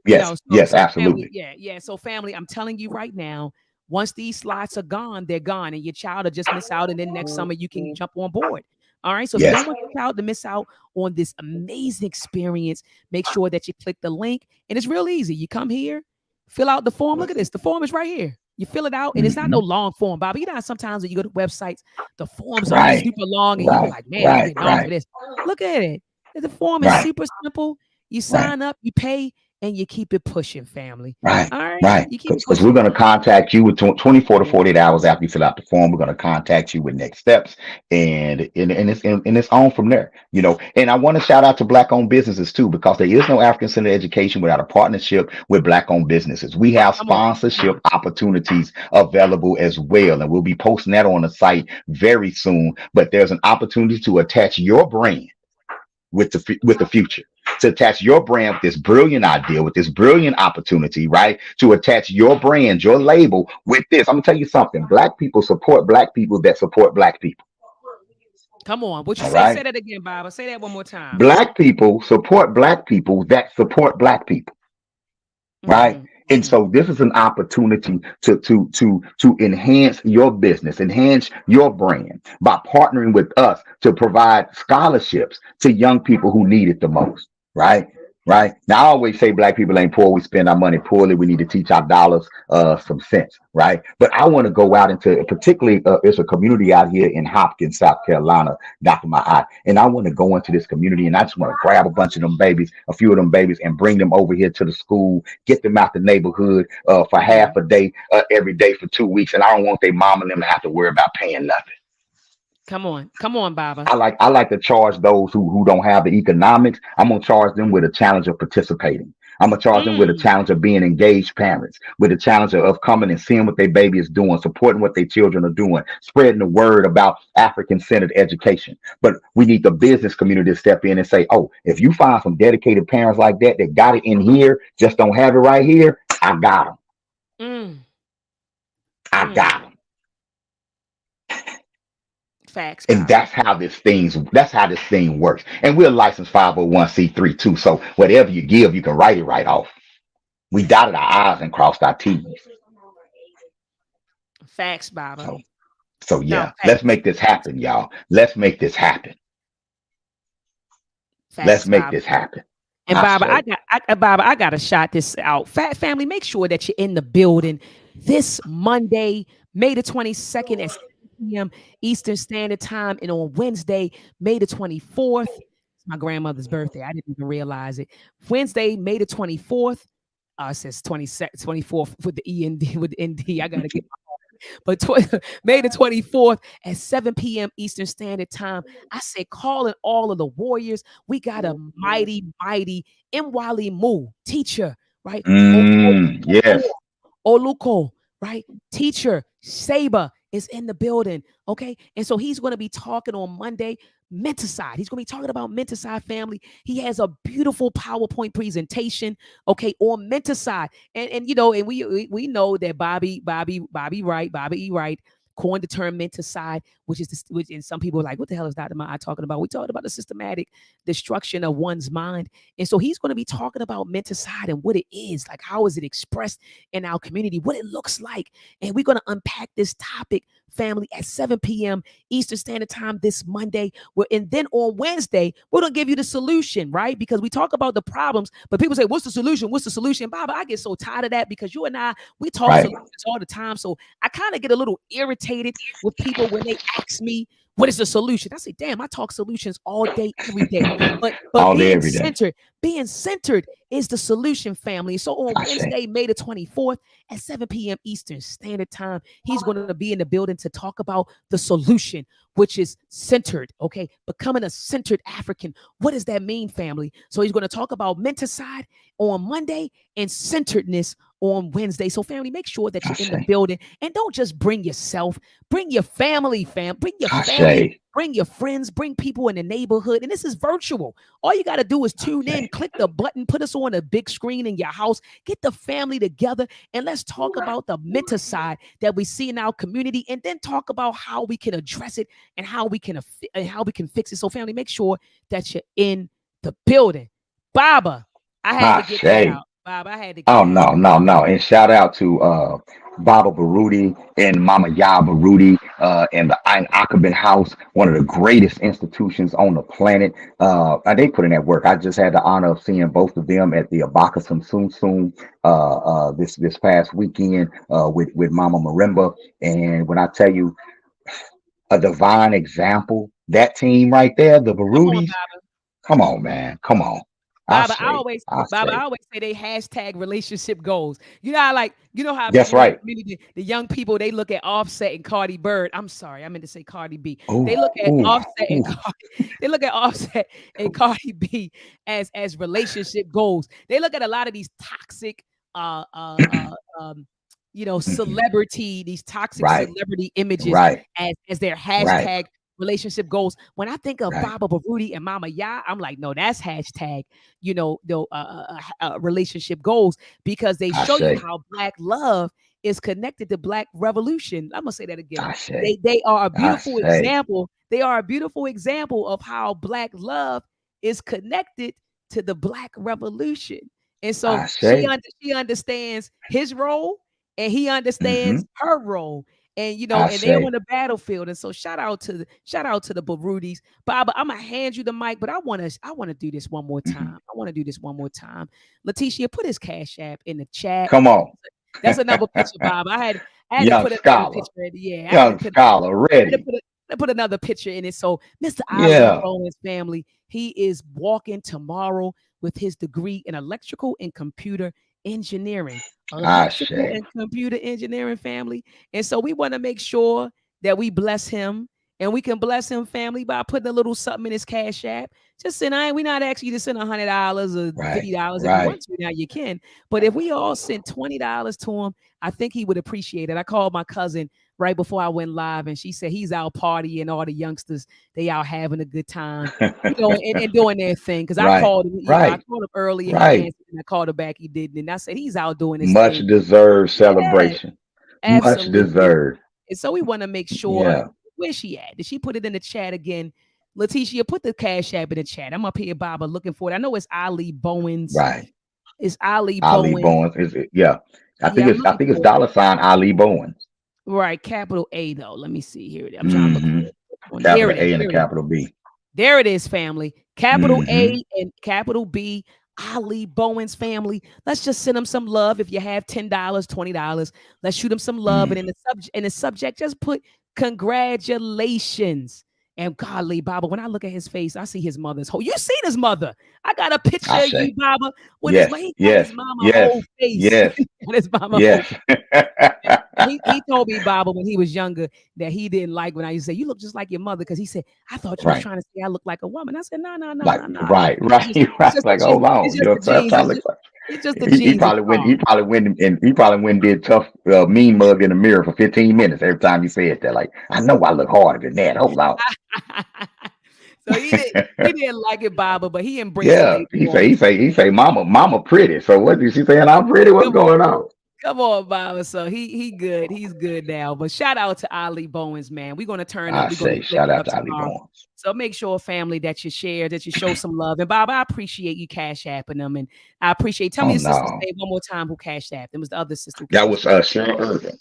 Yes, yes, So yes, so family, absolutely. yeah. So family, I'm telling you right now, once these slots are gone, they're gone, and your child will just miss out. And then next summer you can jump on board. All right. So if you Yes, don't want your child to miss out on this amazing experience, make sure that you click the link. And it's real easy. You come here, fill out the form. Look at this. The form is right here. You fill it out, and it's not no hmm, long form, Bobby. You know how sometimes when you go to websites, the forms are right, super long, and you be right, like, man, I'm right, getting off of right, this. Look at it. The form is right, super simple. You right. sign up, you pay, and you keep it pushing, family. Right, All right, right. you keep it Because we're pushing. going to contact you with 24 to Yeah. 48 hours after you fill out the form. We're going to contact you with next steps, and it's on from there. And I want to shout out to Black-owned businesses too, because there is no African-centered education without a partnership with Black-owned businesses. We have Come on, sponsorship opportunities available as well, and we'll be posting that on the site very soon. But there's an opportunity to attach your brand with the future, to attach your brand with this brilliant idea, with this brilliant opportunity, right? To attach your brand, your label with this. I'm gonna tell you something. Black people support black people that support black people. come on. What you All say? Say right. that again, Baba. Say that one more time. Black people support black people that support black people. Right. Mm-hmm. And Mm-hmm. so this is an opportunity to enhance your business, enhance your brand by partnering with us to provide scholarships to young people who need it the most. Right. Right. Now I always say black people ain't poor. We spend our money poorly. We need to teach our dollars some sense. Right. But I want to go out into particularly it's a community out here in Hopkins, South Carolina, Dr. My eye. And I want to go into this community and I just want to grab a bunch of them babies, a few of them babies, and bring them over here to the school, get them out the neighborhood for half Mm-hmm. a day every day for 2 weeks. And I don't want their mom and them to have to worry about paying nothing. Come on, Baba. I like to charge those who don't have the economics. I'm gonna charge them with a challenge of participating. I'm gonna charge them with a Mm, challenge of being engaged parents, with a challenge of coming and seeing what their baby is doing, supporting what their children are doing, spreading the word about African-centered education. But we need the business community to step in and say, "Oh, if you find some dedicated parents like that got it in here, just don't have it right here, I got them. mm, I mm. got them." Facts, And Baba. that's how this thing works. And we're licensed 501c3 too. So whatever you give, you can write it right off. We dotted our I's and crossed our T's. Facts, Baba. So so No, yeah, let's facts. make this happen, y'all. Let's make this happen. Let's Facts, make Baba. this happen. And I Baba, say, Baba, I gotta shout this out. Fat family, make sure that you're in the building this Monday, May the 22nd at 7 p.m. Eastern Standard Time, and on Wednesday, May the 24th. It's my grandmother's birthday. I didn't even realize it. Wednesday, May the 24th. It says 22nd, 24th with the E and D with the ND. I gotta get but May the 24th at 7 p.m. Eastern Standard Time. I say, calling all of the warriors. We got a mighty, mighty Mwali Mu teacher, right? yes, Oluko, right? Teacher Saber is in the building. Okay. And so he's going to be talking on Monday. Menticide. He's going to be talking about Menticide family. He has a beautiful PowerPoint presentation, okay, on Menticide. And you know, and we know that Bobby E. Wright coined the term Menticide, which is which, and some people are like, what the hell is Dr. Ma'at talking about? We talked about the systematic destruction of one's mind. And so he's going to be talking about Menticide and what it is, like how is it expressed in our community, what it looks like. And we're going to unpack this topic, family, at 7 p.m. Eastern Standard Time this Monday. And then on Wednesday, we're going to give you the solution, right? Because we talk about the problems, but people say, what's the solution? What's the solution? Baba, I get so tired of that because you and I, we talk right. solutions all the time. So I kind of get a little irritated with people when they ask me, what is the solution? I say, damn, I talk solutions all day, every day. But All day, every day. being centered is the solution, family. So on I say, Wednesday, May the 24th at 7 p.m. Eastern Standard Time, he's going to be in the building to talk about the solution, which is centered, okay? Becoming a centered African. What does that mean, family? So he's going to talk about menticide on Monday and centeredness on Wednesday. So, family, make sure that I you're in the say, building and don't just bring yourself, bring your family, I say, bring your friends, bring people in the neighborhood. And this is virtual. All you got to do is I tune in, say. click the button, put us on a big screen in your house, get the family together, and let's talk about the mental side that we see in our community, and then talk about how we can address it and how we can fix it. So, family, make sure that you're in the building. Baba, I had I to get that say. out. Baba, I had to get Oh that no, out. no, no. And shout out to Baba Baruti and Mama Ya Baruti and the Ein Akabin House, one of the greatest institutions on the planet. They put in that work. I just had the honor of seeing both of them at the Abaka Sum Sum this past weekend with Mama Marimba. And when I tell you a divine example, that team right there, the Come on, Barutis, Baba. come on, man. Come on. I Baba, I say. always say they hashtag relationship goals. You know how you know how That's people in the right. community, the young people, they look at Offset and Cardi Bird. I'm sorry, I meant to say Cardi B. Ooh, They look at ooh, Offset and ooh. They look at Offset and Cardi B as relationship goals. They look at a lot of these toxic uh uh uh um Mhm. celebrity, these toxic Right, celebrity images right, as their right, hashtag relationship goals. When I think of right. Baba Baruti and Mama Ya, I'm like, no, that's hashtag, relationship goals, because they I show you say, how Black love is connected to Black revolution. I'm gonna say that again. I say, They are a I beautiful say, example. They are a beautiful example of how Black love is connected to the Black revolution. And so I say. she understands his role and he Mm-hmm. understands her role, and I and they on say. the battlefield. And so shout out to the Barudis. Baba, I'm gonna hand you the mic, but I want to do this one more Hmm. time. I want to do this one more time. Letitia, put his cash app in the chat. Come on, That's another picture, Bob. I had to young put another scholar, picture in. Yeah, young scholar, I had to ready. put another picture in it. So Mr. Oliver Yeah, Bowen's family, he is walking tomorrow with his degree in electrical and computer engineering. I Electrical say. and computer engineering family. And so we want to make sure that we bless him and we can bless him, family, by putting a little something in his cash app. Just send. We not asking you to send $100 or Right. $50 if you Right. want to. Now you can, but if we all sent $20 to him, I think he would appreciate it. I called my cousin right before I went live, and she said he's out partying. All the youngsters, they out having a good time, and doing their thing. Because I Right. called him, I Right. called him earlier, he Right. answered, and I called him back, he didn't, and I said he's out doing his Much thing. deserved Yeah, celebration. Much absolutely. deserved. And so we want to make sure, Yeah. where's she at? Did she put it in the chat again? Leticia, put the cash app in the chat. I'm up here, Baba, looking for it. I know it's Ali Bowens. Right. It's Ali Ali Bowens. Bowens. Is it? Yeah. Yeah, I'm I looking think it's for it. $ Ali Bowens. Right, capital A though. Let me see. Here it is. I'm trying to look Mm-hmm. for it. There Capital it is. A and a There it is. capital B. There it is, family. Capital Mm-hmm. A and capital B. Ali Bowens family. Let's just send them some love. If you have $10, $20, let's shoot them some love. Mm. And in the subject, just put congratulations. And godly Baba, when I look at his face, I see his mother's whole. You seen his mother? I got a I picture of you, say. Baba, with his. Yes. He got Yes. his mama Yes. whole face. Yes. He got his mama whole. Yes. He told me, Baba, when he was younger, that he didn't like when I used to say, "You look just like your mother," because he said, "I thought you was Right. trying to say I look like a woman." I said, "No, no, no, Like no, no. right, right, It's right. just the Like genes. hold It's on, just the so that's genes. how I look like. It's just the He genes. It's probably went. wrong." He probably went and he probably went and did tough, mean mug in the mirror for 15 minutes every time you said that. Like I know I look harder than that. Hold on. So he didn't like it, Baba, but he embraced it Yeah, later on. he say, Mama pretty. So what is she saying? I'm pretty. What's Come on. going on? Come on, Baba. So he good. He's good now. But shout out to Ali Bowens, man. We're gonna turn up. I We're gonna say, flip shout it out up to Ali tomorrow. Bowens. So make sure, family, that you share, that you show some love. And Bob, I appreciate you cash apping them. And I appreciate. Tell me Oh your sister's no, name one more time who cashed apped. It was the other sister who that cashed was apped. Cheryl Irvin.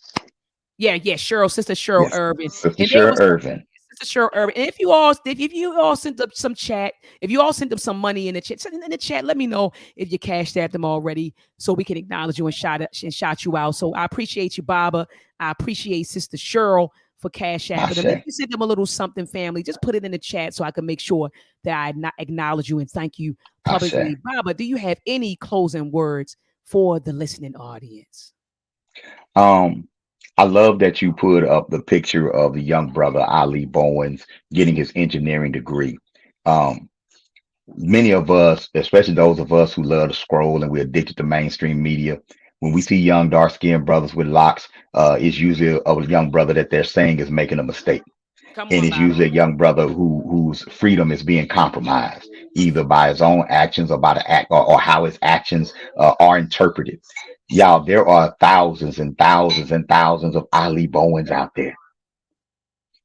Yeah, yeah, Sister Cheryl Yes, Irvin. Sister And there Cheryl was Irvin. Sister Cheryl Irvin. And if you all sent up some chat, if you all sent them some money in the chat, send it in the chat. Let me know if you cashed at them already, so we can acknowledge you and shout you out. So I appreciate you, Baba. I appreciate Sister Cheryl for cash I apping them. If say, you send them a little something, family, just put it in the chat so I can make sure that I not acknowledge you and thank you I say. publicly. Baba, do you have any closing words for the listening audience? Um, I love that you put up the picture of the young brother Ali Bowens getting his engineering degree. Um, Many of us, especially those of us who love to scroll and we're addicted to mainstream media, when we see young dark skinned brothers with locks, it's usually a young brother that they're saying is making a mistake. Come And on, it's Baba. usually a young brother whose freedom is being compromised, either by his own actions or by the act or how his actions are interpreted. Y'all, there are thousands and thousands and thousands of Ali Bowens out there.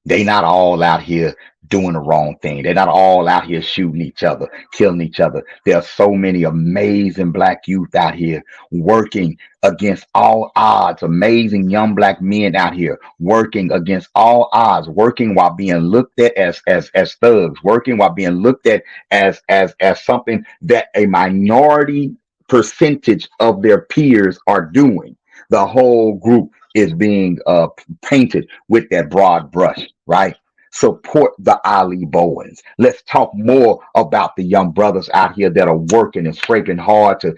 They not all out here doing the wrong thing. They're not all out here shooting each other, killing each other. There are so many amazing black youth out here working against all odds. Amazing young black men out here working against all odds, working while being looked at as thugs, working while being looked at as something that a minority percentage of their peers are doing. The whole group is being painted with that broad brush, right? Support the Ali Bowens. Let's talk more about the young brothers out here that are working and scraping hard to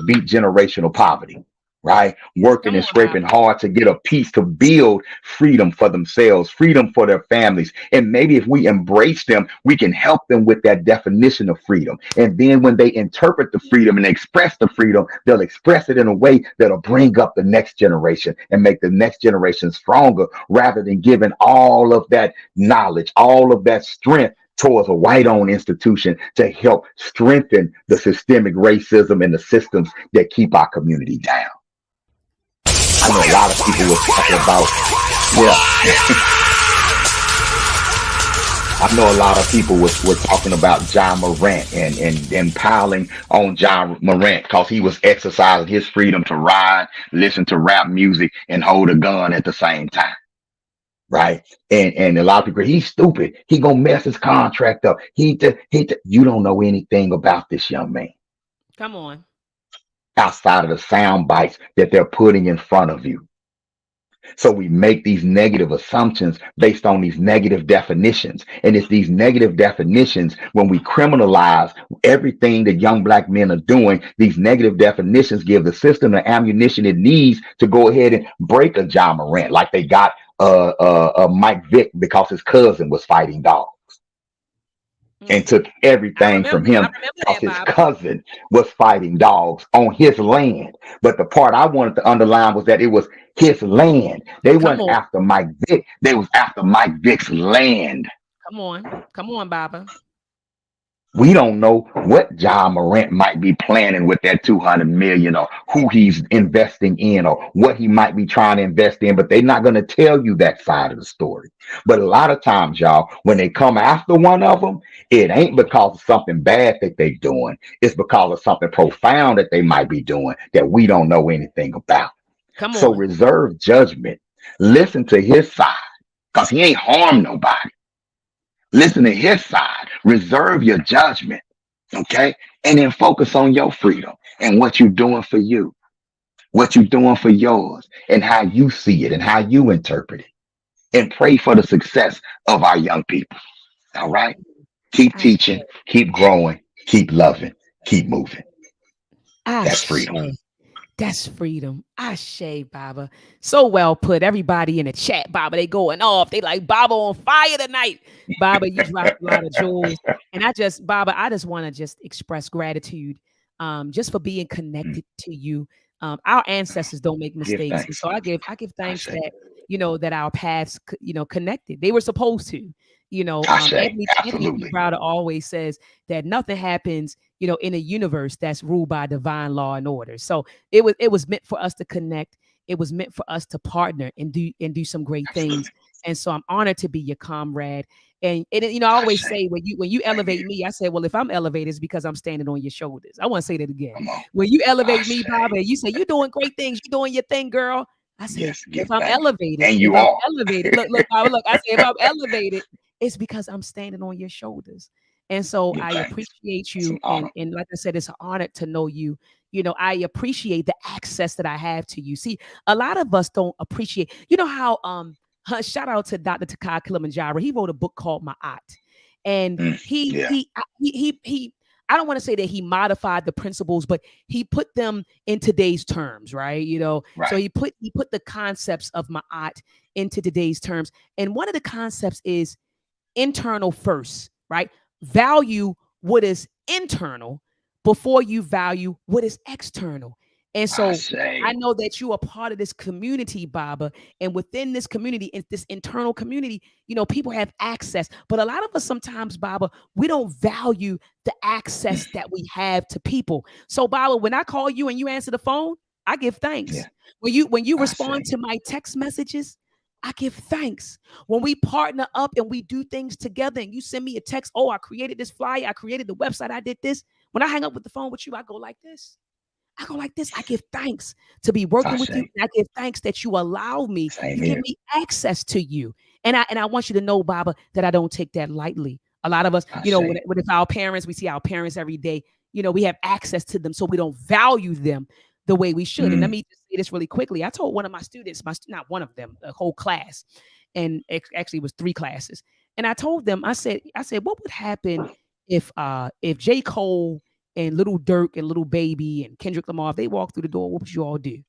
beat generational poverty, right? Working Come and on, Baba. scraping hard to get a piece to build freedom for themselves, freedom for their families. And maybe if we embrace them, we can help them with that definition of freedom. And then when they interpret the freedom and express the freedom, they'll express it in a way that'll bring up the next generation and make the next generation stronger rather than giving all of that knowledge, all of that strength towards a white owned institution to help strengthen the systemic racism and the systems that keep our community down. I know a lot of people were talking about, yeah. I know a lot of people were talking about John Morant and piling on John Morant because he was exercising his freedom to ride, listen to rap music, and hold a gun at the same time. Right. And a lot of people, he's stupid. He gonna mess his contract up. You don't know anything about this young man Come on. outside of the sound bites that they're putting in front of you. So we make these negative assumptions based on these negative definitions. And it's these negative definitions when we criminalize everything that young black men are doing, these negative definitions give the system the ammunition it needs to go ahead and break a John Morant like they got Mike Vick because his cousin was fighting dogs, and Mm. took everything from I him remember because that, his Baba. cousin was fighting dogs on his land. But the part I wanted to underline was that it was his land. They Come weren't on, after Mike Vick. They was after Mike Vick's land. come on, Baba. We don't know what John Morant might be planning with that 200 million, or who he's investing in, or what he might be trying to invest in, but they're not going to tell you that side of the story. But a lot of times, y'all, when they come after one of them, it ain't because of something bad that they're doing. It's because of something profound that they might be doing that we don't know anything about. Come So on. reserve judgment. Listen to his side because he ain't harmed nobody. Listen to his side. Reserve your judgment. Okay. And then focus on your freedom and what you're doing for you, what you're doing for yours, and how you see it and how you interpret it. And pray for the success of our young people. All right. Keep I teaching, keep growing, keep loving, keep moving. That's Ashe. freedom. That's freedom. Ashe, Baba. So well put. Everybody in the chat, Baba, they going off. They like Baba on fire tonight. Baba, you dropped a lot of jewels. And Baba, I just want to just express gratitude just for being Mm. connected to you. Our ancestors don't make Give mistakes. And thanks. so I give I thanks say, that, that our paths, connected. They were supposed to. I say, Anthony P. absolutely. Browder always says that nothing happens, in a universe that's ruled by divine law and order. So it was meant for us to connect. It was meant for us to partner and do some great things. Absolutely. And so I'm honored to be your comrade. And I I always say, say when you same elevate here. me, I say, well, if I'm elevated, it's because I'm standing on your shoulders. I want to say that again. Come on. When you I elevate me, say, Baba, and you say you're doing great things, you're doing your thing, girl. I say, yes, if give I'm thanks. elevated, And if you I'm are. elevated, look, Baba, look. I say, if I'm elevated, it's because I'm standing on your shoulders. And so Give I thanks. appreciate It's an you. honor. And like I said, it's an honor to know you. I appreciate the access that I have to you. See, a lot of us don't appreciate, how shout out to Dr. Takai Kilimanjaro. He wrote a book called My Art. And Mm. Yeah. he I don't want to say that he modified the principles, but he put them in today's terms, right? So Right. he put the concepts of my art into today's terms. And one of the concepts is internal first, right? Value what is internal before you value what is external. And I so I say, know that you are part of this community, Baba. And within this community, in this internal community, people have access. But a lot of us sometimes, Baba, we don't value the access that we have to people. So, Baba, when I call you and you answer the phone, I give thanks. yeah. When you I respond say, to my text messages, I give thanks. When we partner up and we do things together and you send me a text, oh, I created this flyer, I created the website, I did this. When I hang up with the phone with you, I go like this. I go like this. I give thanks to be I working with you. say, And I give thanks that you allow me, same you give here. me access to you. And I want you to know, Baba, that I don't take that lightly. A lot of us, I when, say, when if our parents, we see our parents every day, we have access to them, so we don't value them the way we should. And let mm, me just say this really quickly. I told one of my students, not one of them, a whole class, and actually it was three classes. And I told them, I said, what would happen if J. Cole and Little Dirk and Little Baby and Kendrick Lamar, if they walked through the door, what would you all do?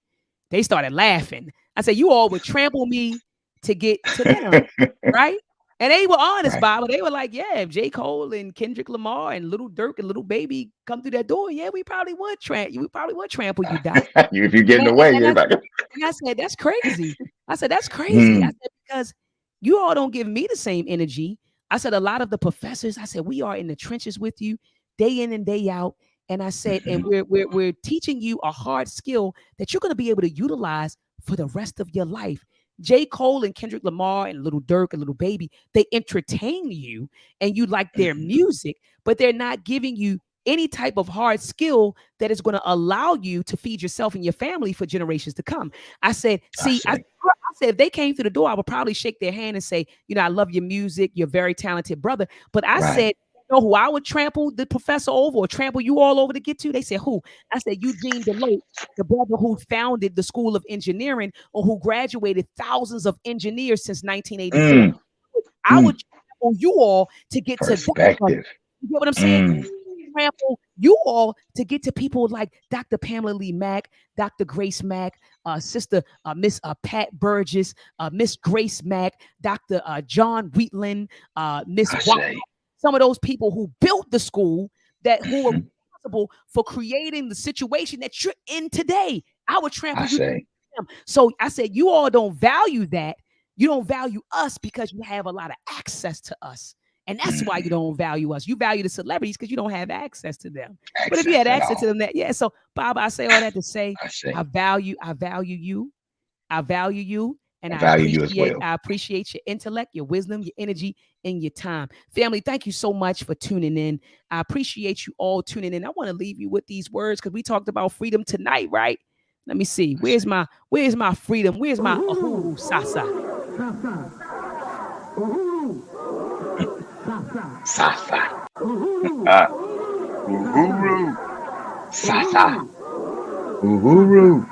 They started laughing. I said, you all would trample me to get to them, right? And they were honest, right. Bible. They were like, yeah, if J. Cole and Kendrick Lamar and Little Dirk and Little Baby come through that door, yeah, we probably would trample you, Doc. If you get And in I, the and, way, and I everybody. and I said, that's crazy. I said, that's crazy. I Mm, said, because you all don't give me the same energy. I said, a lot of the professors, I said, we are in the trenches with you day in and day out. And I said, and mhm, we're teaching you a hard skill that you're going to be able to utilize for the rest of your life. J. Cole and Kendrick Lamar and Little Dirk and Little Baby, they entertain you and you like their mhm, music, but they're not giving you any type of hard skill that is going to allow you to feed yourself and your family for generations to come. I said, I see, say, I said, if they came through the door, I would probably shake their hand and say, I love your music. You're a very talented brother. But I right. said, who I would trample the professor over or trample you all over to get to? They said, who? I said, Eugene Deloach, the brother who founded the School of Engineering or who graduated thousands of engineers since 1984. Mm, I would mm, trample you all to get to that brother. perspective. You get what I'm saying? Mm, trample you all to get to people like Dr. Pamela Lee Mack, Dr. Grace Mack, Sister Miss Pat Burgess, Miss Grace Mack, Dr. John Wheatland, Miss I Watt, say. some of those people who built the school that who were Hmm. responsible for creating the situation that you're in today. I would I trample you. say. So I said, you all don't value that. You don't value us because you have a lot of access to us. And that's why Hmm. you don't value us. You value the celebrities because you don't have access to them. But if you Access had at access to all. them, that yeah. So Bob, I say all that to say I say. I value you. I value you. And I value you as well. I appreciate your intellect, your wisdom, your energy, and your time. Family, thank you so much for tuning in. I appreciate you all tuning in. I want to leave you with these words because we talked about freedom tonight, right? Let me see. I say. Where's my freedom? Where's my Uhuru Sasa? Sasa. Uh, Uhuru. Sasa. Uhuru.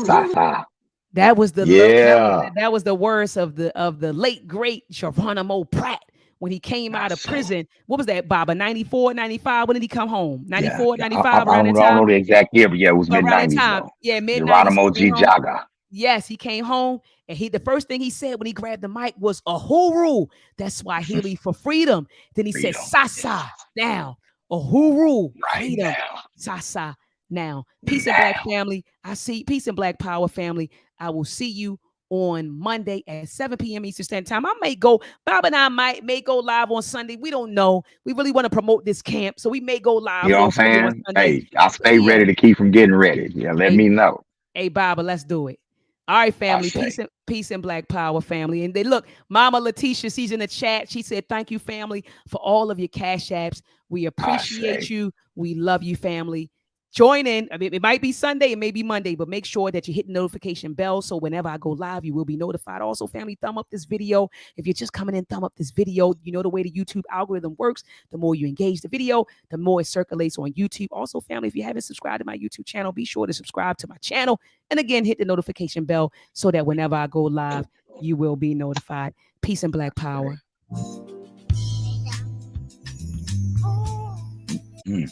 Sasa. That was the Yeah. that was the words of the late great Geronimo Pratt when he came I out of say. prison. What was that, Baba? 94, 95? When did he come home? Yeah. 94, Yeah. 95, around that I don't time? know the exact year, but yeah, it was mid Around that 90s time. though. Yeah, mid 90s. Geronimo He came G. home. Jaga. Yes, he came home and the first thing he said when he grabbed the mic was Uhuru. That's Swahili for freedom. Then he said Freedom. Sasa Yes. now. Uhuru, Right freedom. now. Sasa now. Peace and black Now. family. Peace and black power family. I will see you on Monday at 7 p.m. Eastern Standard Time. I may go, Bob and I may go live on Sunday. We don't know. We really want to promote this camp. So we may go You live know what for I'm a few on saying? Sunday. Hey, I'll stay Yeah. ready to keep from getting ready. Yeah, let Hey, me know. Hey, Baba, let's do it. All right, I family. say. Peace and black power, family. And they look, Mama Letitia, she's in the chat. She said, "Thank you, family, for all of your cash apps. We I appreciate say. you. We love you, family. Join in. I mean, it might be Sunday, it may be Monday, but make sure that you hit the notification bell so whenever I go live, you will be notified. Also, family, thumb up this video. If you're just coming in, thumb up this video. You know the way the YouTube algorithm works. The more you engage the video, the more it circulates on YouTube. Also, family, if you haven't subscribed to my YouTube channel, be sure to subscribe to my channel. And again, hit the notification bell so that whenever I go live, you will be notified. Peace and black I say. power. Mm.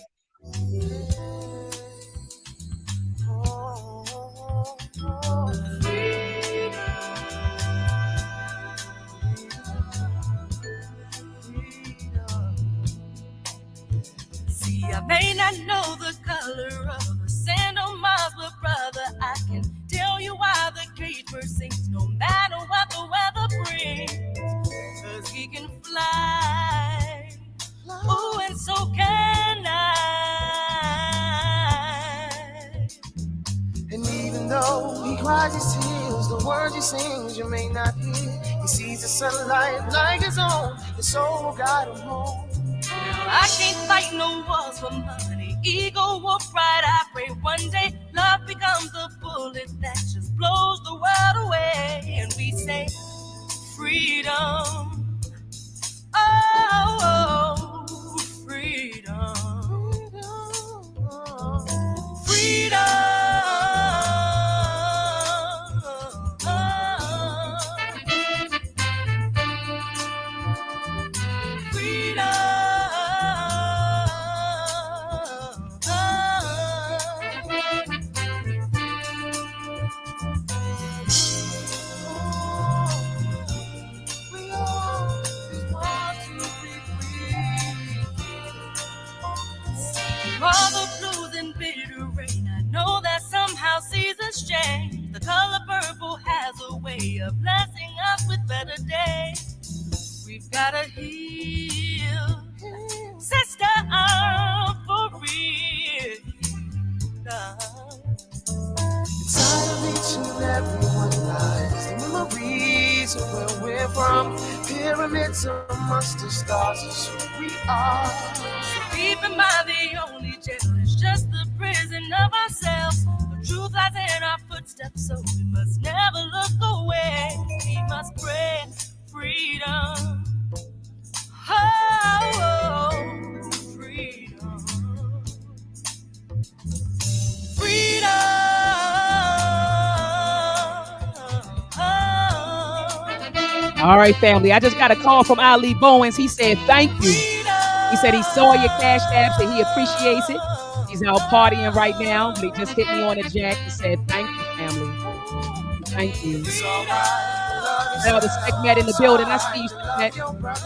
See, I may not know the color of the sand on Mars, but brother, I can tell you why the cage bird sings no matter what the weather brings. 'Cause he can fly. Oh, and so can I. And even though he cries his tears, the words he sings you may not hear. He sees the sunlight like his own, his soul got him home. Now I can't fight no wars for money, ego or pride. I pray one day love becomes the bullet that just blows the world away, and we say freedom. Oh, freedom. All the blues and bitter rain, I know that somehow seasons change. The color purple has a way of blessing us with better days. We've gotta heal, sister, for real. Inside of each and every one lies the memories of where we're from. Pyramids amongst the stars is who we are. Deep in mind, the only jail is just the prison of ourselves. The truth lies in our footsteps, so we must never look away. We must pray freedom. Oh, freedom. All right, family. I just got a call from Ali Bowens. He said, "Thank you." He said he saw your cash apps and he appreciates it. He's out partying right now, but he just hit me on a jack and said, "Thank you, family. Thank you." It's alright, love Now the yourself. Segmet in the It's building. I alright, see you, love Segmet. your brothers.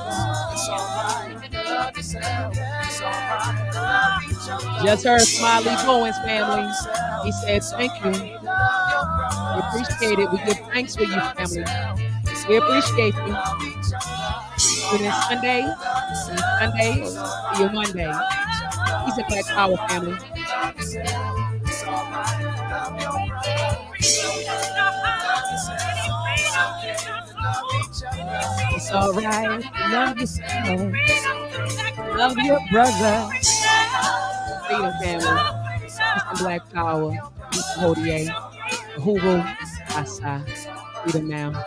It's alright, love yourself. It's alright, love each Just other. heard It's Smiley Bowens alright, love family. yourself. He said, It's "Thank you. alright, love your We brothers. It's appreciate it. We give thanks for alright, you, love family. yourself. It's We alright, appreciate you. love each other. It's Tune in alright, Sunday. love See you yourself. Sunday. It's See you alright, Monday. love each other. Peace and Black It's Power family. alright, love yourself. It's alright, love your brother. It's okay, love yourself. It's okay, love each other. It's It's all okay, right to love love yourself. yourself. It's okay, Love your brother. it's alright, Freedom love family. yourself. It's Peace and Black alright, love Power. your Peace and brother. It's Hodie. okay, love Uhuru. yourself. Asa. It's alright, Freedom now.